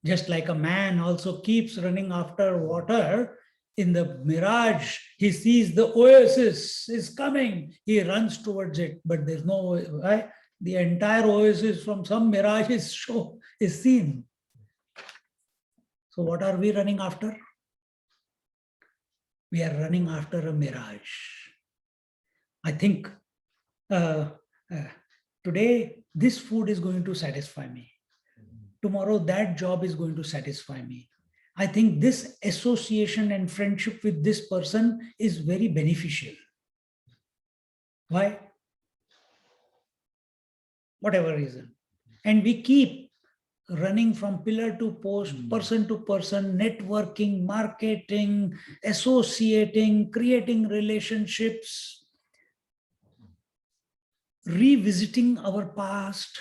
S1: Just like a man also keeps running after water, in the mirage, he sees the oasis is coming. He runs towards it, but there's no, right? The entire oasis from some mirage is seen. So what are we running after? We are running after a mirage. I think today this food is going to satisfy me. Tomorrow that job is going to satisfy me. I think this association and friendship with this person is very beneficial. Why? Whatever reason. And we keep running from pillar to post, person to person, networking, marketing, associating, creating relationships, revisiting our past,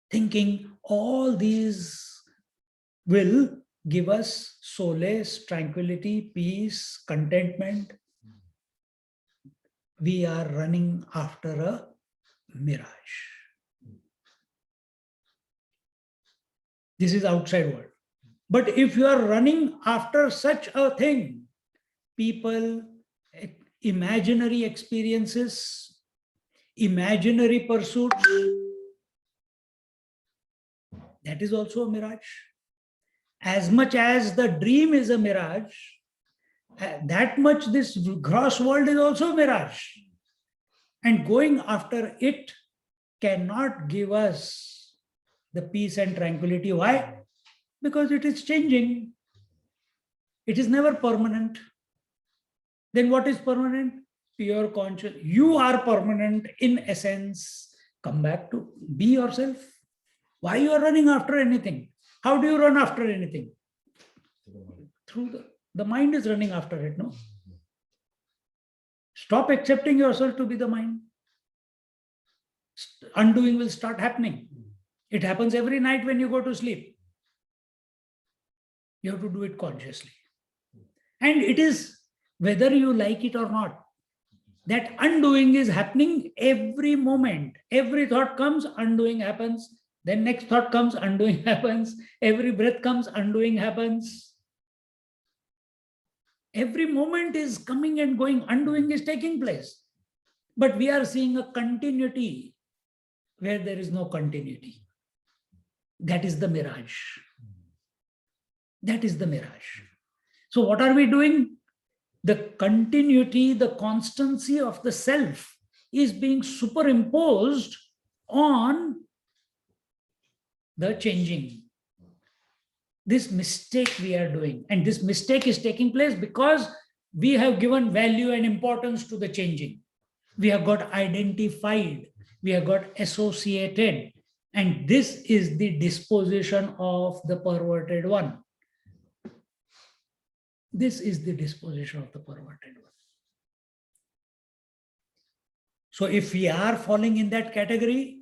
S1: thinking all these will give us solace, tranquility, peace, contentment. we are running after a mirage. This is outside world. But if you are running after such a thing, people, imaginary experiences, imaginary pursuits, that is also a mirage. As much as the dream is a mirage, that much this gross world is also a mirage. And going after it cannot give us the peace and tranquility. Why? Because it is changing. It is never permanent. Then what is permanent? Pure conscious. You are permanent in essence. Come back to be yourself. Why you are running after anything? How do you run after anything? Through the mind is running after it, no? Stop accepting yourself to be the mind. Undoing will start happening. It happens every night when you go to sleep. You have to do it consciously. And it is whether you like it or not. That undoing is happening every moment. Every thought comes, undoing happens. Then next thought comes, undoing happens. Every breath comes, undoing happens. Every moment is coming and going, undoing is taking place. But we are seeing a continuity where there is no continuity. That is the mirage. That is the mirage. So what are we doing? The continuity, the constancy of the self is being superimposed on the changing. This mistake we are doing, and this mistake is taking place because we have given value and importance to the changing. We have got identified, we have got associated, and this is the disposition of the perverted one. This is the disposition of the perverted one. So if we are falling in that category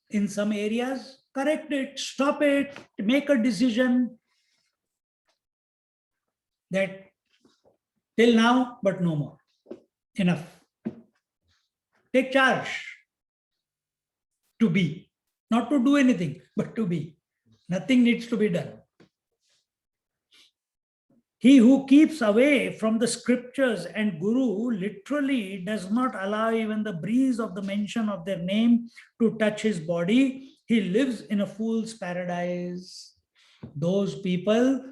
S1: in some areas, correct it, stop it, make a decision that till now, but no more. Enough. Take charge to be, not to do anything, but to be. Nothing needs to be done. He who keeps away from the scriptures and Guru literally does not allow even the breeze of the mention of their name to touch his body. He lives in a fool's paradise. Those people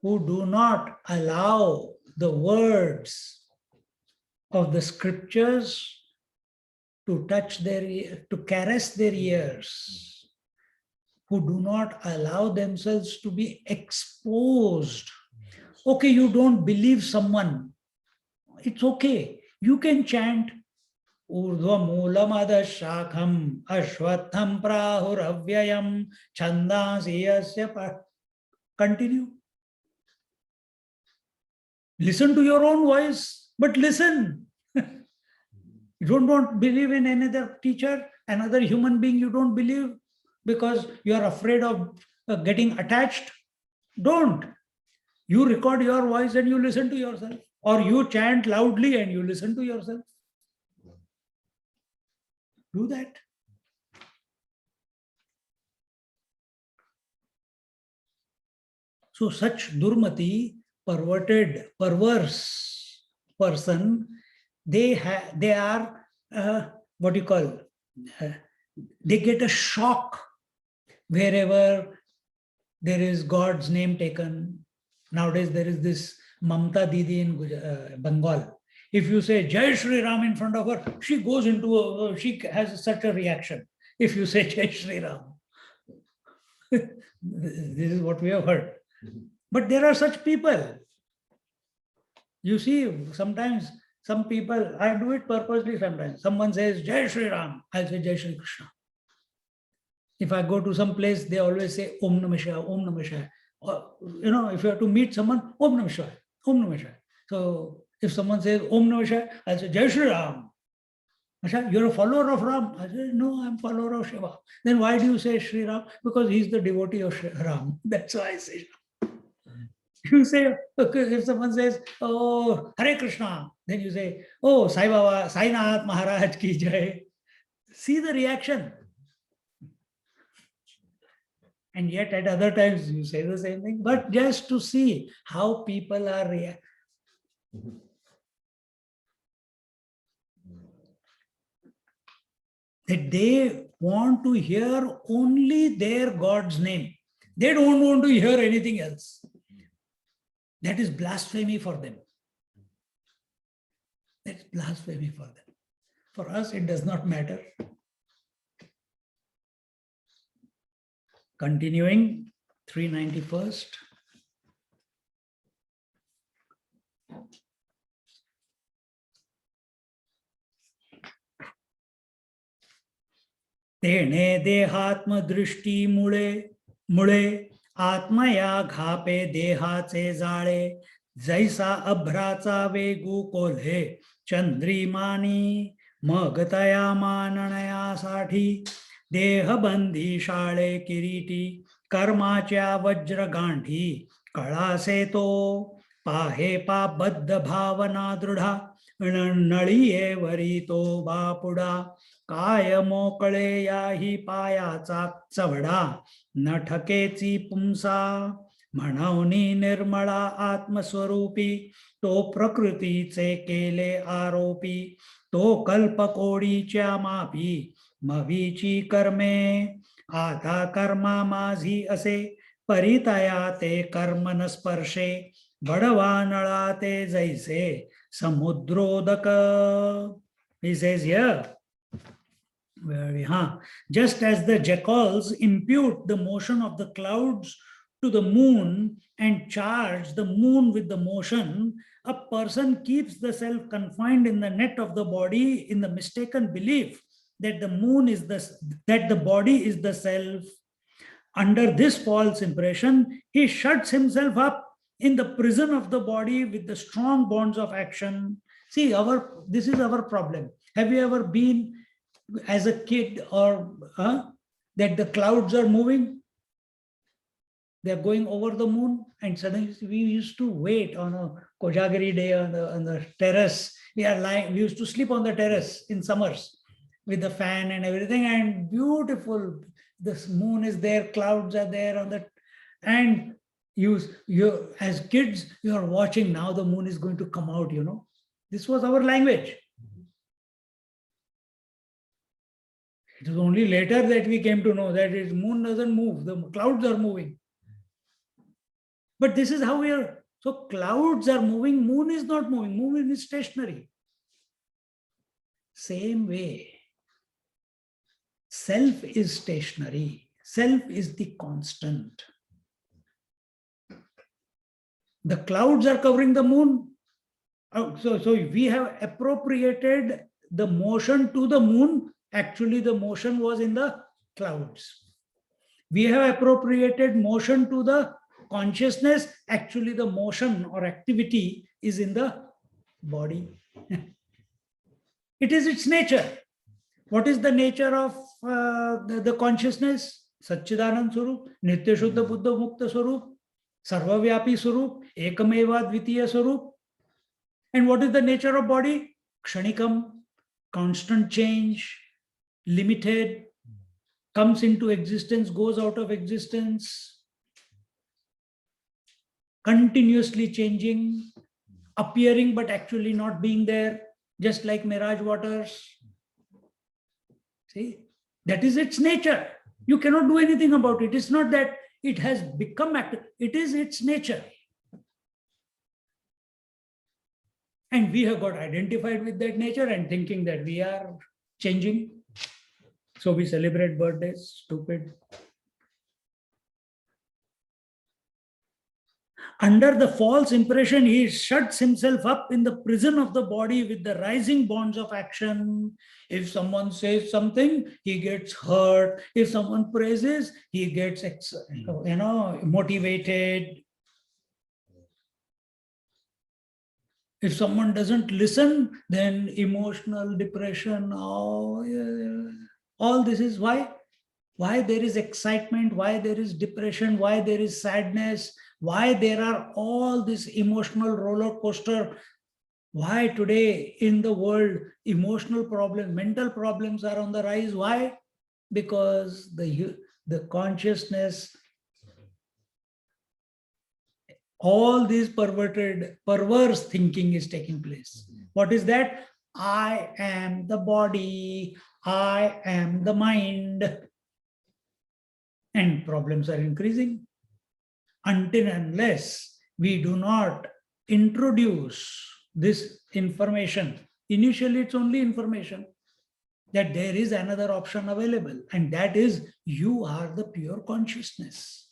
S1: who do not allow the words of the scriptures to touch their, to caress their ears, who do not allow themselves to be exposed. Okay, you don't believe someone. It's okay. You can chant Urdhva Moolam Adashakham Ashwatham Prahuravyayam Chandansi Yasya. Continue. Listen to your own voice, but listen. You don't believe in another teacher, another human being you don't believe because you are afraid of getting attached. Don't. You record your voice and you listen to yourself, or you chant loudly and you listen to yourself. Do that. So such durmati, perverted, perverse person, they are what do you call? They get a shock wherever there is God's name taken. Nowadays there is this Mamta Didi in Bengal. If you say Jai Shri Ram in front of her, she goes into she has such a reaction. If you say Jai Shri Ram, this is what we have heard. But there are such people. You see, sometimes some people, I do it purposely sometimes. Someone says Jai Shri Ram, I'll say Jai Shri Krishna. If I go to some place, they always say Om Namah Shivaya, Om Namah Shivaya. Or, you know, if you have to meet someone, Om Namah Shivaya, Om Namah Shivaya. So if someone says Om Namah Shivaya, I'll say Jai Shri Ram. You're a follower of Ram. I say, no, I'm a follower of Shiva. Then why do you say Shri Ram? Because he's the devotee of Shri Ram. That's why I say. You say, okay, if someone says, oh, Hare Krishna, then you say, oh, Sai Baba, Sai Nath Maharaj ki jai. See the reaction. And yet at other times you say the same thing, but just to see how people are reacting. That they want to hear only their God's name. They don't want to hear anything else. That is blasphemy for them. That's blasphemy for them. For us, it does not matter. Continuing, 391st. तेणे देहात्म दृष्टी मुळे आत्मया घापे देहाचे जाळे जैसा अभ्राचा वेगू कोल्हे चंद्रिमानी मग तया मानण्यासाठी देहबंधी शाळे किरीटी कर्माच्या वज्रगांठी कळासे तो पाहे पाबद्ध भावना दृढा नळीये worry तो बापुडा काय मोकळे याही पायाचा चवडा न ठकेची पुंसा म्हणवनी निर्मळा आत्मस्वरूपी तो प्रकृतीचे केले आरोपी तो कल्पकोडीच्या मापी मवीची कर्मे आता कर्मा माझी असे परितया ते कर्म न स्पर्शे बडवा नळा ते जैसे समुद्रोदक. He says here, just as the jackals impute the motion of the clouds to the moon and charge the moon with the motion, a person keeps the self confined in the net of the body in the mistaken belief that the body is the self. Under this false impression, he shuts himself up in the prison of the body with the strong bonds of action. See, this is our problem. Have you ever been as a kid or that the clouds are moving? They're going over the moon, and suddenly we used to wait on a Kojagiri day on the terrace. We used to sleep on the terrace in summers with the fan and everything, and beautiful. This moon is there, clouds are there and you as kids, you are watching, now the moon is going to come out, This was our language. It was only later that we came to know that the moon doesn't move, the clouds are moving. But this is how we are. So clouds are moving, moon is not moving, moon is stationary. Same way, self is stationary, self is the constant. The clouds are covering the moon. So we have appropriated the motion to the moon. Actually, the motion was in the clouds. We have appropriated motion to the consciousness. Actually, the motion or activity is in the body. It is its nature. What is the nature of the consciousness? Satchidanand Swarup, Nitya Shuddha Buddha Mukta Swarup, Sarvavyapi Swarup, Ekameva Dvitiya Swarup. And what is the nature of body? Kshanikam, constant change, limited, comes into existence, goes out of existence, continuously changing, appearing but actually not being there, just like mirage waters. See, that is its nature. You cannot do anything about it. It's not that it has become active. It is its nature. And we have got identified with that nature and thinking that we are changing. So we celebrate birthdays, stupid. Under the false impression, he shuts himself up in the prison of the body with the rising bonds of action. If someone says something, he gets hurt. If someone praises, he gets motivated. If someone doesn't listen, then emotional depression. All this is why there is excitement, why there is depression, why there is sadness, Why there are all this emotional roller coaster. Why today in the world emotional problems, mental problems are on the rise? Why? Because the consciousness, all these perverse thinking is taking place. What is that? I am the body, I am the mind. And problems are increasing. Until and unless we do not introduce this information, initially it's only information, that there is another option available, and that is you are the pure consciousness.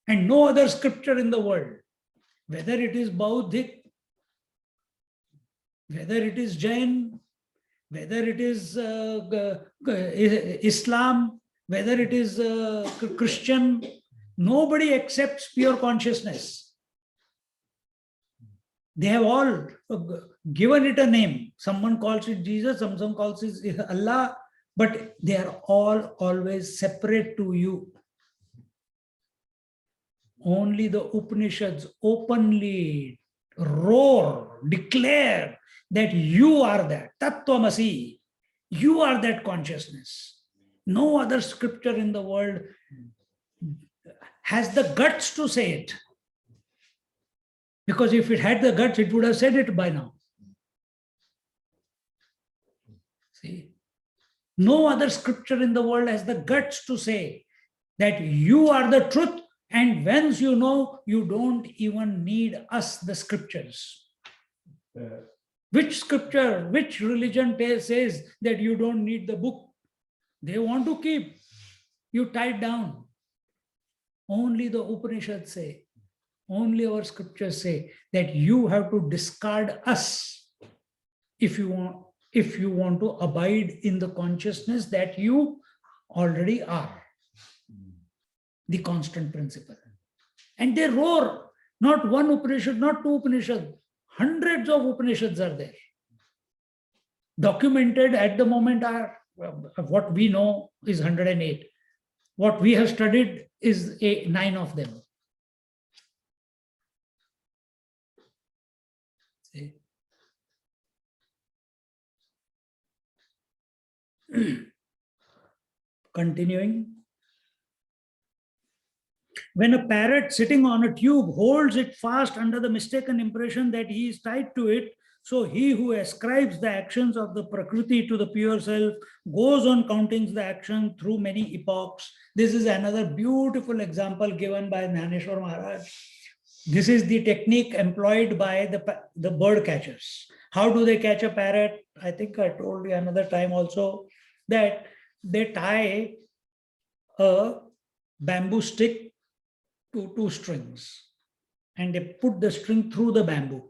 S1: And no other scripture in the world, whether it is Buddhic, whether it is Jain, whether it is Islam, whether it is Christian, nobody accepts pure consciousness. They have all given it a name. Someone calls it Jesus, someone calls it Allah, but they are all always separate to you. Only the Upanishads openly roar, declare that you are that, Tattvamasi, you are that consciousness. No other scripture in the world has the guts to say it. Because if it had the guts, it would have said it by now. See, no other scripture in the world has the guts to say that you are the truth, and once you know, you don't even need us, the scriptures. Which scripture, which religion says that you don't need the book? They want to keep you tied down. Only the Upanishads say, only our scriptures say that you have to discard us if you want to abide in the consciousness that you already are, the constant principle. And they roar, not one Upanishad, not two Upanishads, hundreds of Upanishads are there. Documented at the moment are, what we know is 108. What we have studied is 9 of them. See? Continuing. When a parrot sitting on a tube holds it fast under the mistaken impression that he is tied to it, so he who ascribes the actions of the Prakriti to the pure self goes on counting the action through many epochs. This is another beautiful example given by Jnaneshwar Maharaj. This is the technique employed by the bird catchers. How do they catch a parrot? I think I told you another time also that they tie a bamboo stick to 2 strings, and they put the string through the bamboo,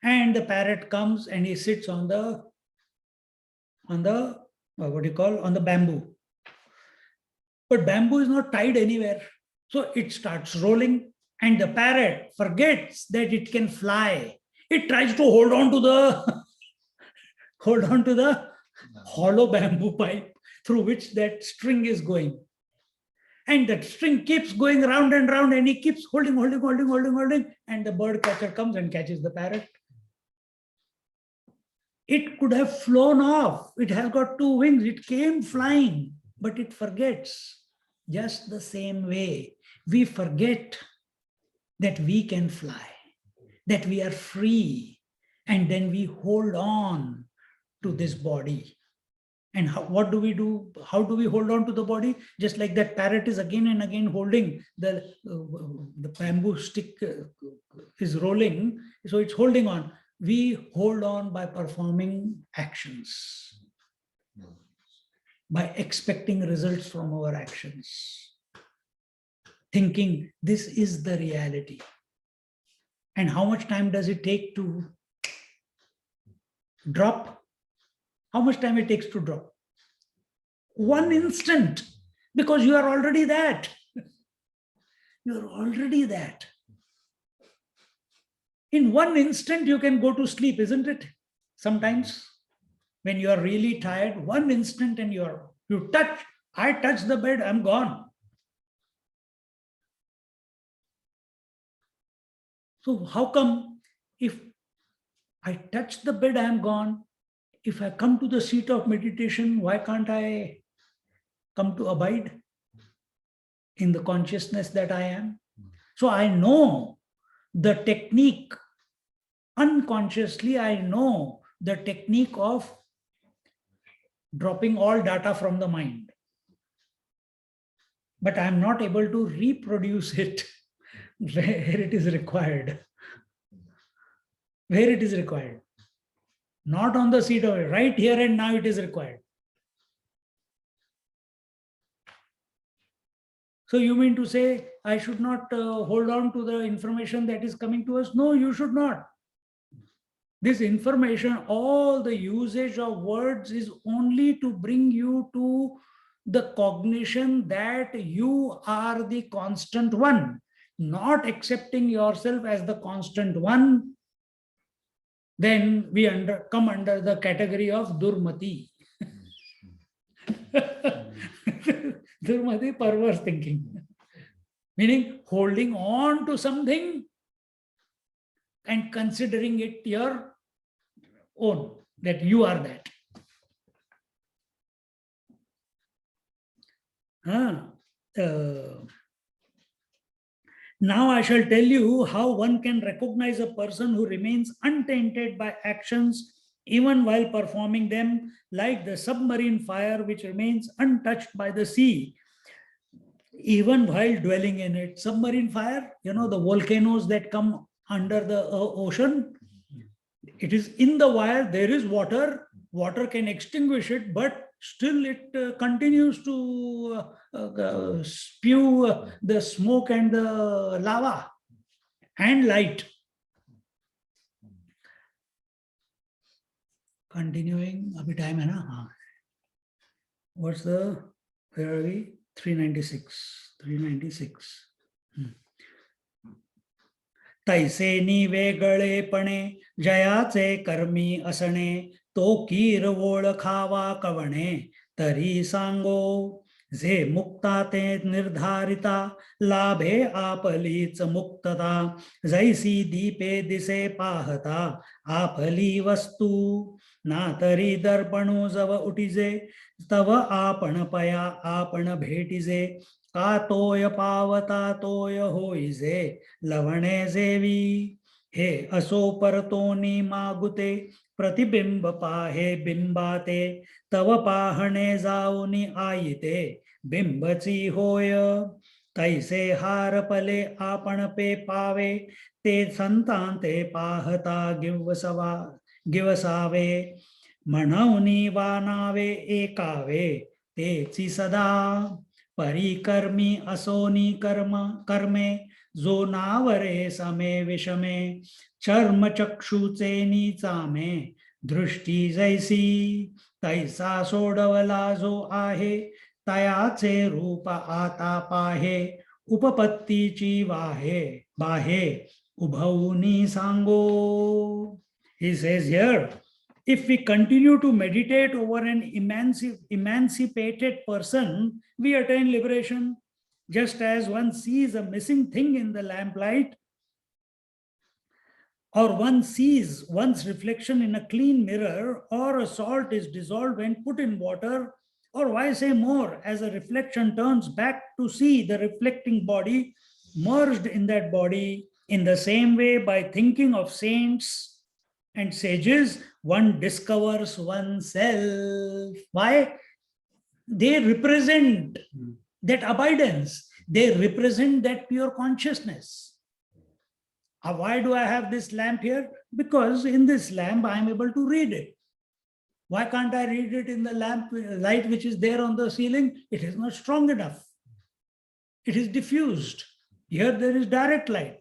S1: and the parrot comes and he sits on the on the bamboo. But bamboo is not tied anywhere, so it starts rolling, and the parrot forgets that it can fly. It tries to hold on to the hollow bamboo pipe through which that string is going. And that string keeps going round and round, and he keeps holding, and the bird catcher comes and catches the parrot. It could have flown off. It has got 2 wings. It came flying, but it forgets. Just the same way, we forget that we can fly, that we are free, and then we hold on to this body. And what do we do? How do we hold on to the body? Just like that parrot is again and again holding the bamboo stick is rolling, so it's holding on. We hold on by performing actions, by expecting results from our actions, thinking this is the reality. And how much time does it take to drop? How much time it takes to drop? 1 instant, because you are already that. You are already that. In 1 instant, you can go to sleep, isn't it? Sometimes when you are really tired, 1 instant and I touch the bed, I'm gone. So how come if I touch the bed, I am gone? If I come to the seat of meditation, why can't I come to abide in the consciousness that I am? So I know the technique, unconsciously, I know the technique of dropping all data from the mind. But I am not able to reproduce it where it is required. Where it is required. Not on the seat of it, right here and now it is required. So you mean to say I should not hold on to the information that is coming to us? No, you should not. This information, all the usage of words is only to bring you to the cognition that you are the constant one, not accepting yourself as the constant one. Then we come under the category of Durmati. Durmati, perverse thinking. Meaning holding on to something and considering it your own, that you are that. Now I shall tell you how one can recognize a person who remains untainted by actions even while performing them, like the submarine fire which remains untouched by the sea, even while dwelling in it. Submarine fire, the volcanoes that come under the ocean, it is in the wire, there is water can extinguish it, but still it continues to spew the smoke and the lava and light. Continuing, abhi time hai na? What's the, where are we? 396. तैसे वेगळेपणे जयाचे कर्मी असणे, तो कीर ओळखावा कवणे तरी सांगो, जे मुक्ता ते निर्धारिता लाभे आपलीच मुक्तता, जैसी दीपे दिसे पाहता आपली वस्तू, ना तरी दर्पणो जव उठिजे तव आपण पया आपण भेटिजे, का तोय पावता तोय होईजे लवणे जेवी, हे असो परतोनी मागुते प्रतिबिंब पाहे बिंबाते, तव पाहणे जाऊनी आईते बिंबची होय, तैसे हार पले आपण पे पावे, ते संतांते पाहता गिवसावे, म्हणूनी वानावे एकावे तेची सदा, परिकर्मी असोनी कर्मे, जो नावरे समे विषमे, चर्म चक्षुचे नीचामे, दृष्टी जैसी तैसा सोडवला जो आहे, तयाचे रूप आता पाहे, उपपत्तीची बाहे उभवनी सांगो. He says here, if we continue to meditate over an emancipated person, we attain liberation. Just as one sees a missing thing in the lamplight, or one sees one's reflection in a clean mirror, or a salt is dissolved when put in water, or why say more, as a reflection turns back to see the reflecting body merged in that body, in the same way, by thinking of saints and sages, one discovers oneself. Why? They represent that abidance. They represent that pure consciousness. Why do I have this lamp here? Because in this lamp, I am able to read it. Why can't I read it in the lamp light which is there on the ceiling? It is not strong enough. It is diffused. Here there is direct light.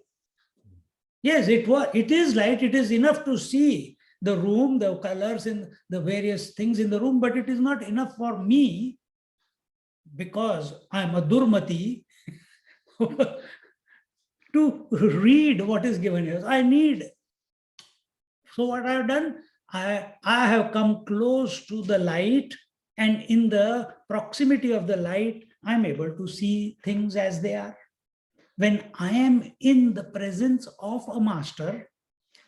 S1: Yes, it is light. It is enough to see the room, the colors and the various things in the room, but it is not enough for me, because I am a Durmati, to read what is given here. I need. So what I have done, I have come close to the light, and in the proximity of the light, I am able to see things as they are. when I am in the presence of a master,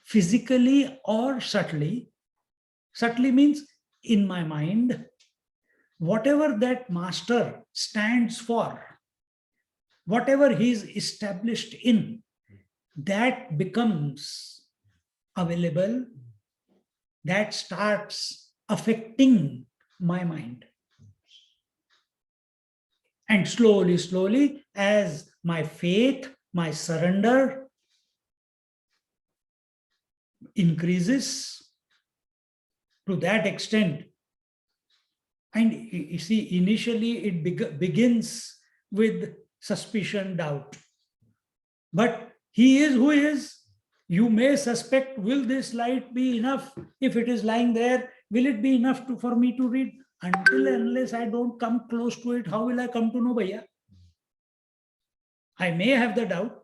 S1: physically or subtly, subtly means in my mind, whatever that master stands for, whatever he is established in, that becomes available, that starts affecting my mind. And slowly, slowly, as my faith, my surrender increases to that extent, and you see, initially it begins with suspicion, doubt. But he is who he is. You may suspect, will this light be enough? If it is lying there, will it be enough for me to read? Until and unless I don't come close to it, how will I come to know, Bhaiya? I may have the doubt.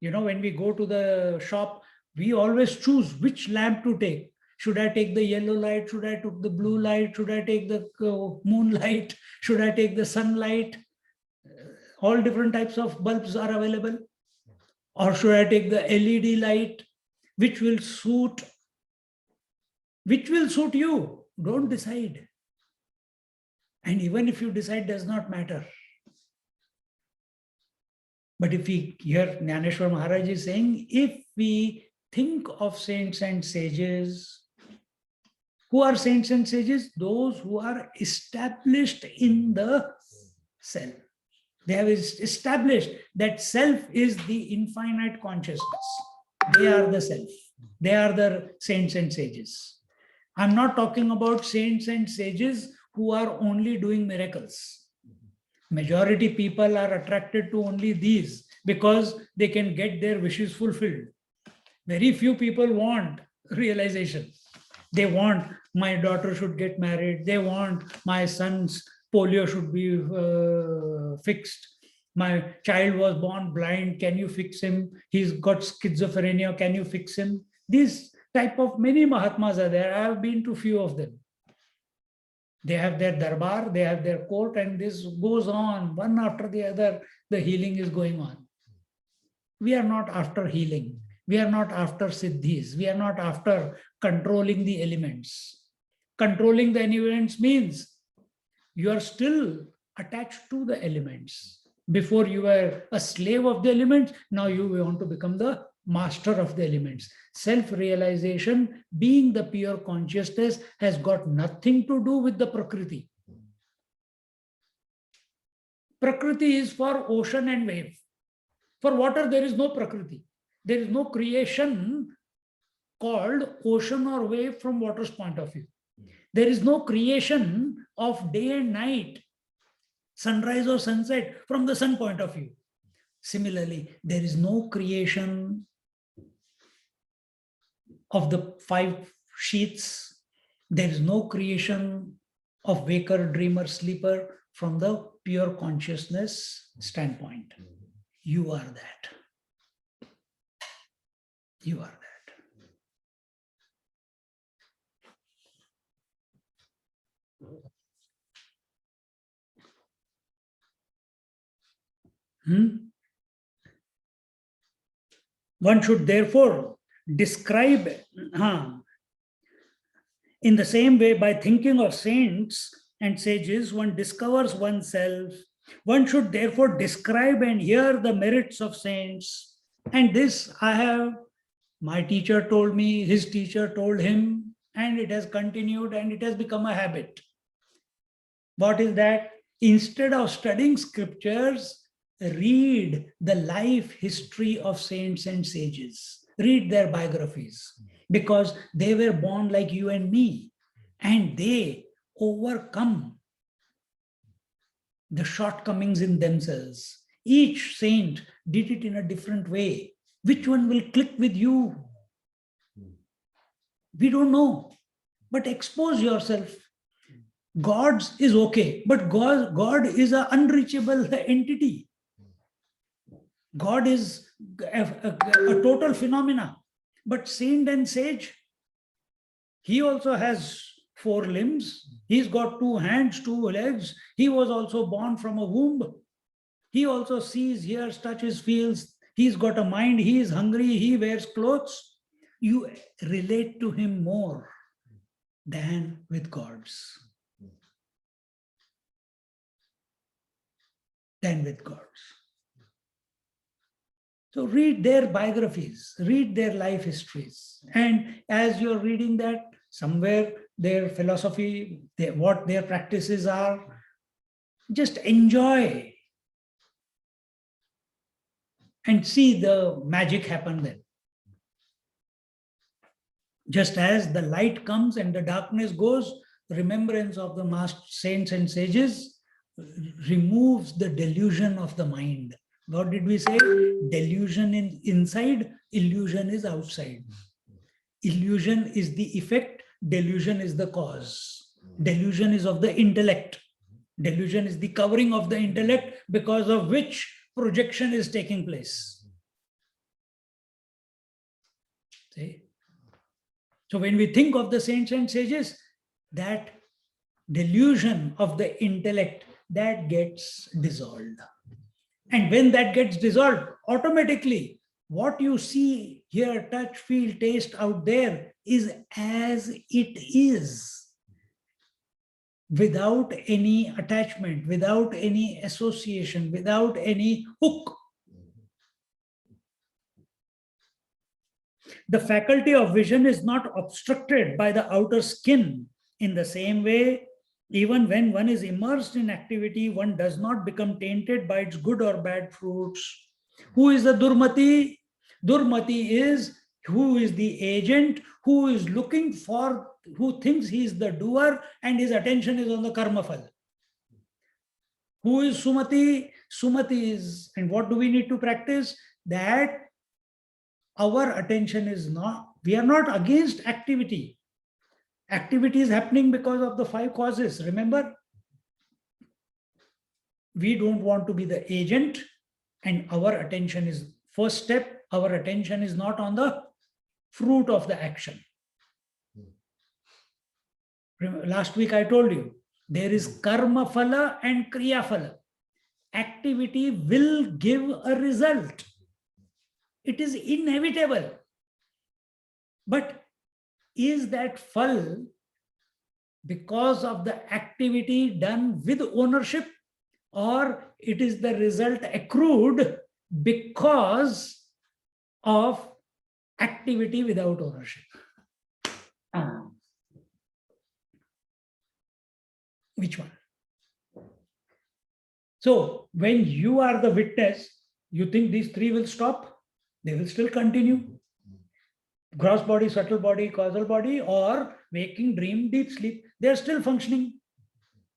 S1: You know, when we go to the shop, we always choose which lamp to take. Should I take the yellow light? Should I take the blue light? Should I take the moonlight? Should I take the sunlight? All different types of bulbs are available. Or should I take the LED light? Which will suit? Which will suit you? Don't decide. And even if you decide, does not matter. But if we hear Jnaneshwar Maharaj is saying, if we think of saints and sages, who are saints and sages? Those who are established in the self. They have established that self is the infinite consciousness. They are the self. They are the saints and sages. I'm not talking about saints and sages who are only doing miracles. Majority people are attracted to only these because they can get their wishes fulfilled. Very few people want realization. They want my daughter should get married. They want my son's polio should be fixed. My child was born blind. Can you fix him? He's got schizophrenia. Can you fix him? These type of many Mahatmas are there. I have been to few of them. They have their darbar, they have their court, and this goes on one after the other. The healing is going on. We are not after healing. We are not after siddhis. We are not after controlling the elements. Controlling the elements means you are still attached to the elements. Before you were a slave of the elements, now you want to become the master of the elements. Self-realization, being the pure consciousness, has got nothing to do with the Prakriti. Prakriti is for ocean and wave. For water, there is no Prakriti. There is no creation called ocean or wave from water's point of view. There is no creation of day and night, sunrise or sunset from the sun point of view. Similarly, there is no creation of the 5 sheets. There is no creation of waker, dreamer, sleeper from the pure consciousness standpoint. You are that. You are that. One should therefore describe in the same way, by thinking of saints and sages, one discovers oneself. One should therefore describe and hear the merits of saints. And this my teacher told me, his teacher told him, and it has continued and it has become a habit. What is that? Instead of studying scriptures, read the life history of saints and sages. Read their biographies, because they were born like you and me, and they overcome the shortcomings in themselves. Each saint did it in a different way. Which one will click with you? We don't know, but expose yourself. God's is okay, but God is an unreachable entity. God is a total phenomena. But saint and sage, he also has 4 limbs. He's got 2 hands, 2 legs. He was also born from a womb. He also sees, hears, touches, feels. He's got a mind, he is hungry, he wears clothes. You relate to him more than with gods. Than with gods. So read their biographies, read their life histories. And as you're reading that, somewhere their philosophy, what their practices are, just enjoy and see the magic happen then. Just as the light comes and the darkness goes, remembrance of the master saints and sages removes the delusion of the mind. What did we say? Delusion is inside, illusion is outside. Illusion is the effect, delusion is the cause. Delusion is of the intellect. Delusion is the covering of the intellect because of which projection is taking place. See? So when we think of the saints and sages, that delusion of the intellect, that gets dissolved. And when that gets dissolved, automatically what you see, hear, touch, feel, taste out there is as it is, without any attachment, without any association, without any hook. The faculty of vision is not obstructed by the outer skin. In the same way, even when one is immersed in activity, one does not become tainted by its good or bad fruits. Who is the Durmati? Durmati is who is the agent, who is looking for, who thinks he is the doer and his attention is on the karma phal. Who is Sumati? Sumati is, and what do we need to practice? That our attention is not, we are not against activity. Activity is happening because of the 5 causes. Remember, we don't want to be the agent, and our attention is first step. Our attention is not on the fruit of the action. Last week I told you, there is karma phala and kriya phala. Activity will give a result. It is inevitable. But is that phal because of the activity done with ownership, or it is the result accrued because of activity without ownership? Which one? So when you are the witness, you think these 3 will stop? They will still continue. Gross body, subtle body, causal body, or waking, dream, deep sleep, they are still functioning.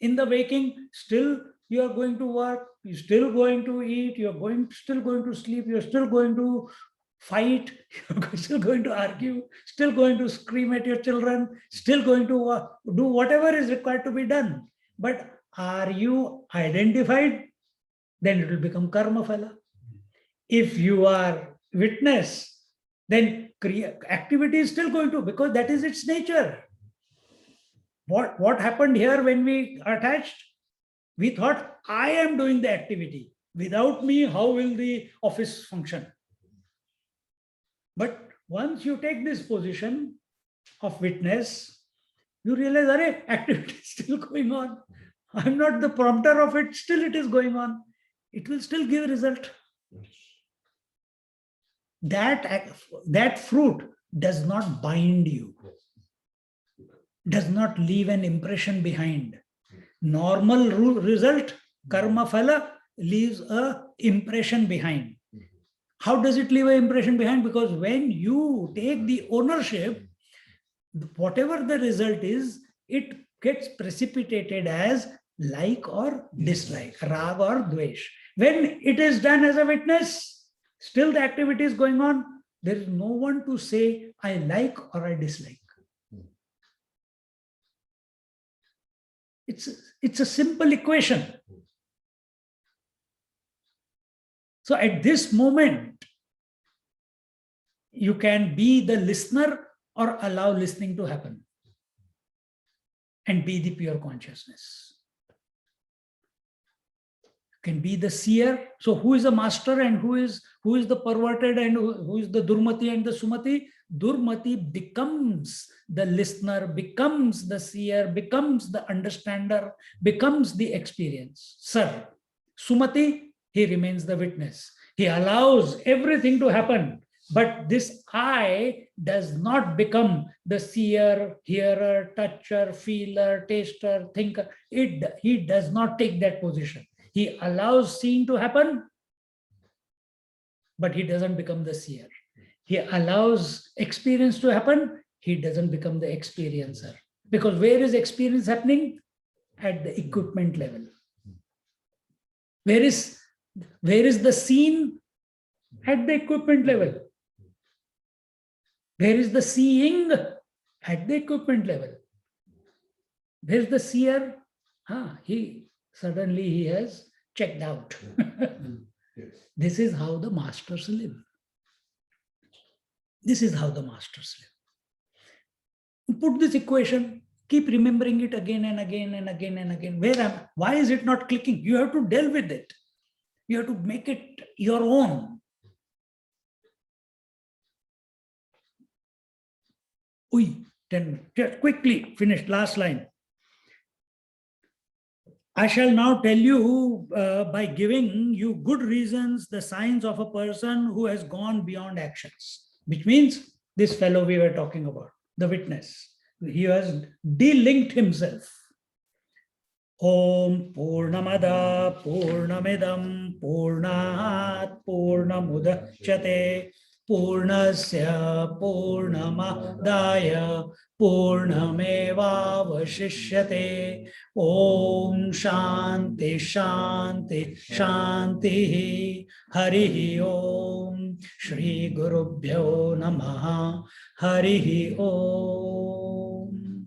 S1: In the waking, still you are going to work, you're still going to eat, you're still going to sleep, you're still going to fight, you're still going to argue, still going to scream at your children, still going to do whatever is required to be done. But are you identified? Then it will become karma phala. If you are witness, then activity is still going to, because that is its nature. What happened here when we attached? We thought, I am doing the activity. Without me, how will the office function? But once you take this position of witness, you realize, array, activity is still going on. I'm not the prompter of it, still it is going on. It will still give a result. That fruit does not bind you, does not leave an impression behind. Normal result, karma phala, leaves an impression behind. How does it leave an impression behind? Because when you take the ownership, whatever the result is, it gets precipitated as like or dislike, rag or dvesh. When it is done as a witness, still the activity is going on. There is no one to say, I like or I dislike. It's a simple equation. So at this moment, you can be the listener or allow listening to happen and be the pure consciousness. can be the seer. So who is the master and who is the perverted and who is the Durmati and the Sumati? Durmati becomes the listener, becomes the seer, becomes the understander, becomes the experience. Sir, Sumati, he remains the witness. He allows everything to happen. But this I does not become the seer, hearer, toucher, feeler, taster, thinker. He does not take that position. He allows seeing to happen, but he doesn't become the seer. He allows experience to happen. He doesn't become the experiencer. Because where is experience happening? At the equipment level. Where is the seen? At the equipment level. Where is the seeing? At the equipment level. Where's the seer? He has checked out.
S2: Yes.
S1: This is how the masters live. This is how the masters live. Put this equation, keep remembering it again and again and again and again. Why is it not clicking? You have to deal with it. You have to make it your own. Just quickly finish, last line. I shall now tell you by giving you good reasons, the signs of a person who has gone beyond actions, which means this fellow we were talking about, the witness. He has delinked himself. Om Purnamada Purnamidam Purnat Purnamudachyate Purnasya Purnamadaya Purnamevavashishyate. Om Shanti Shanti Shanti. Harihi Om. Shri Gurubhyo Namaha. Harihi Om.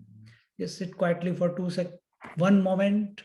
S1: Just sit quietly for 2 seconds. One moment.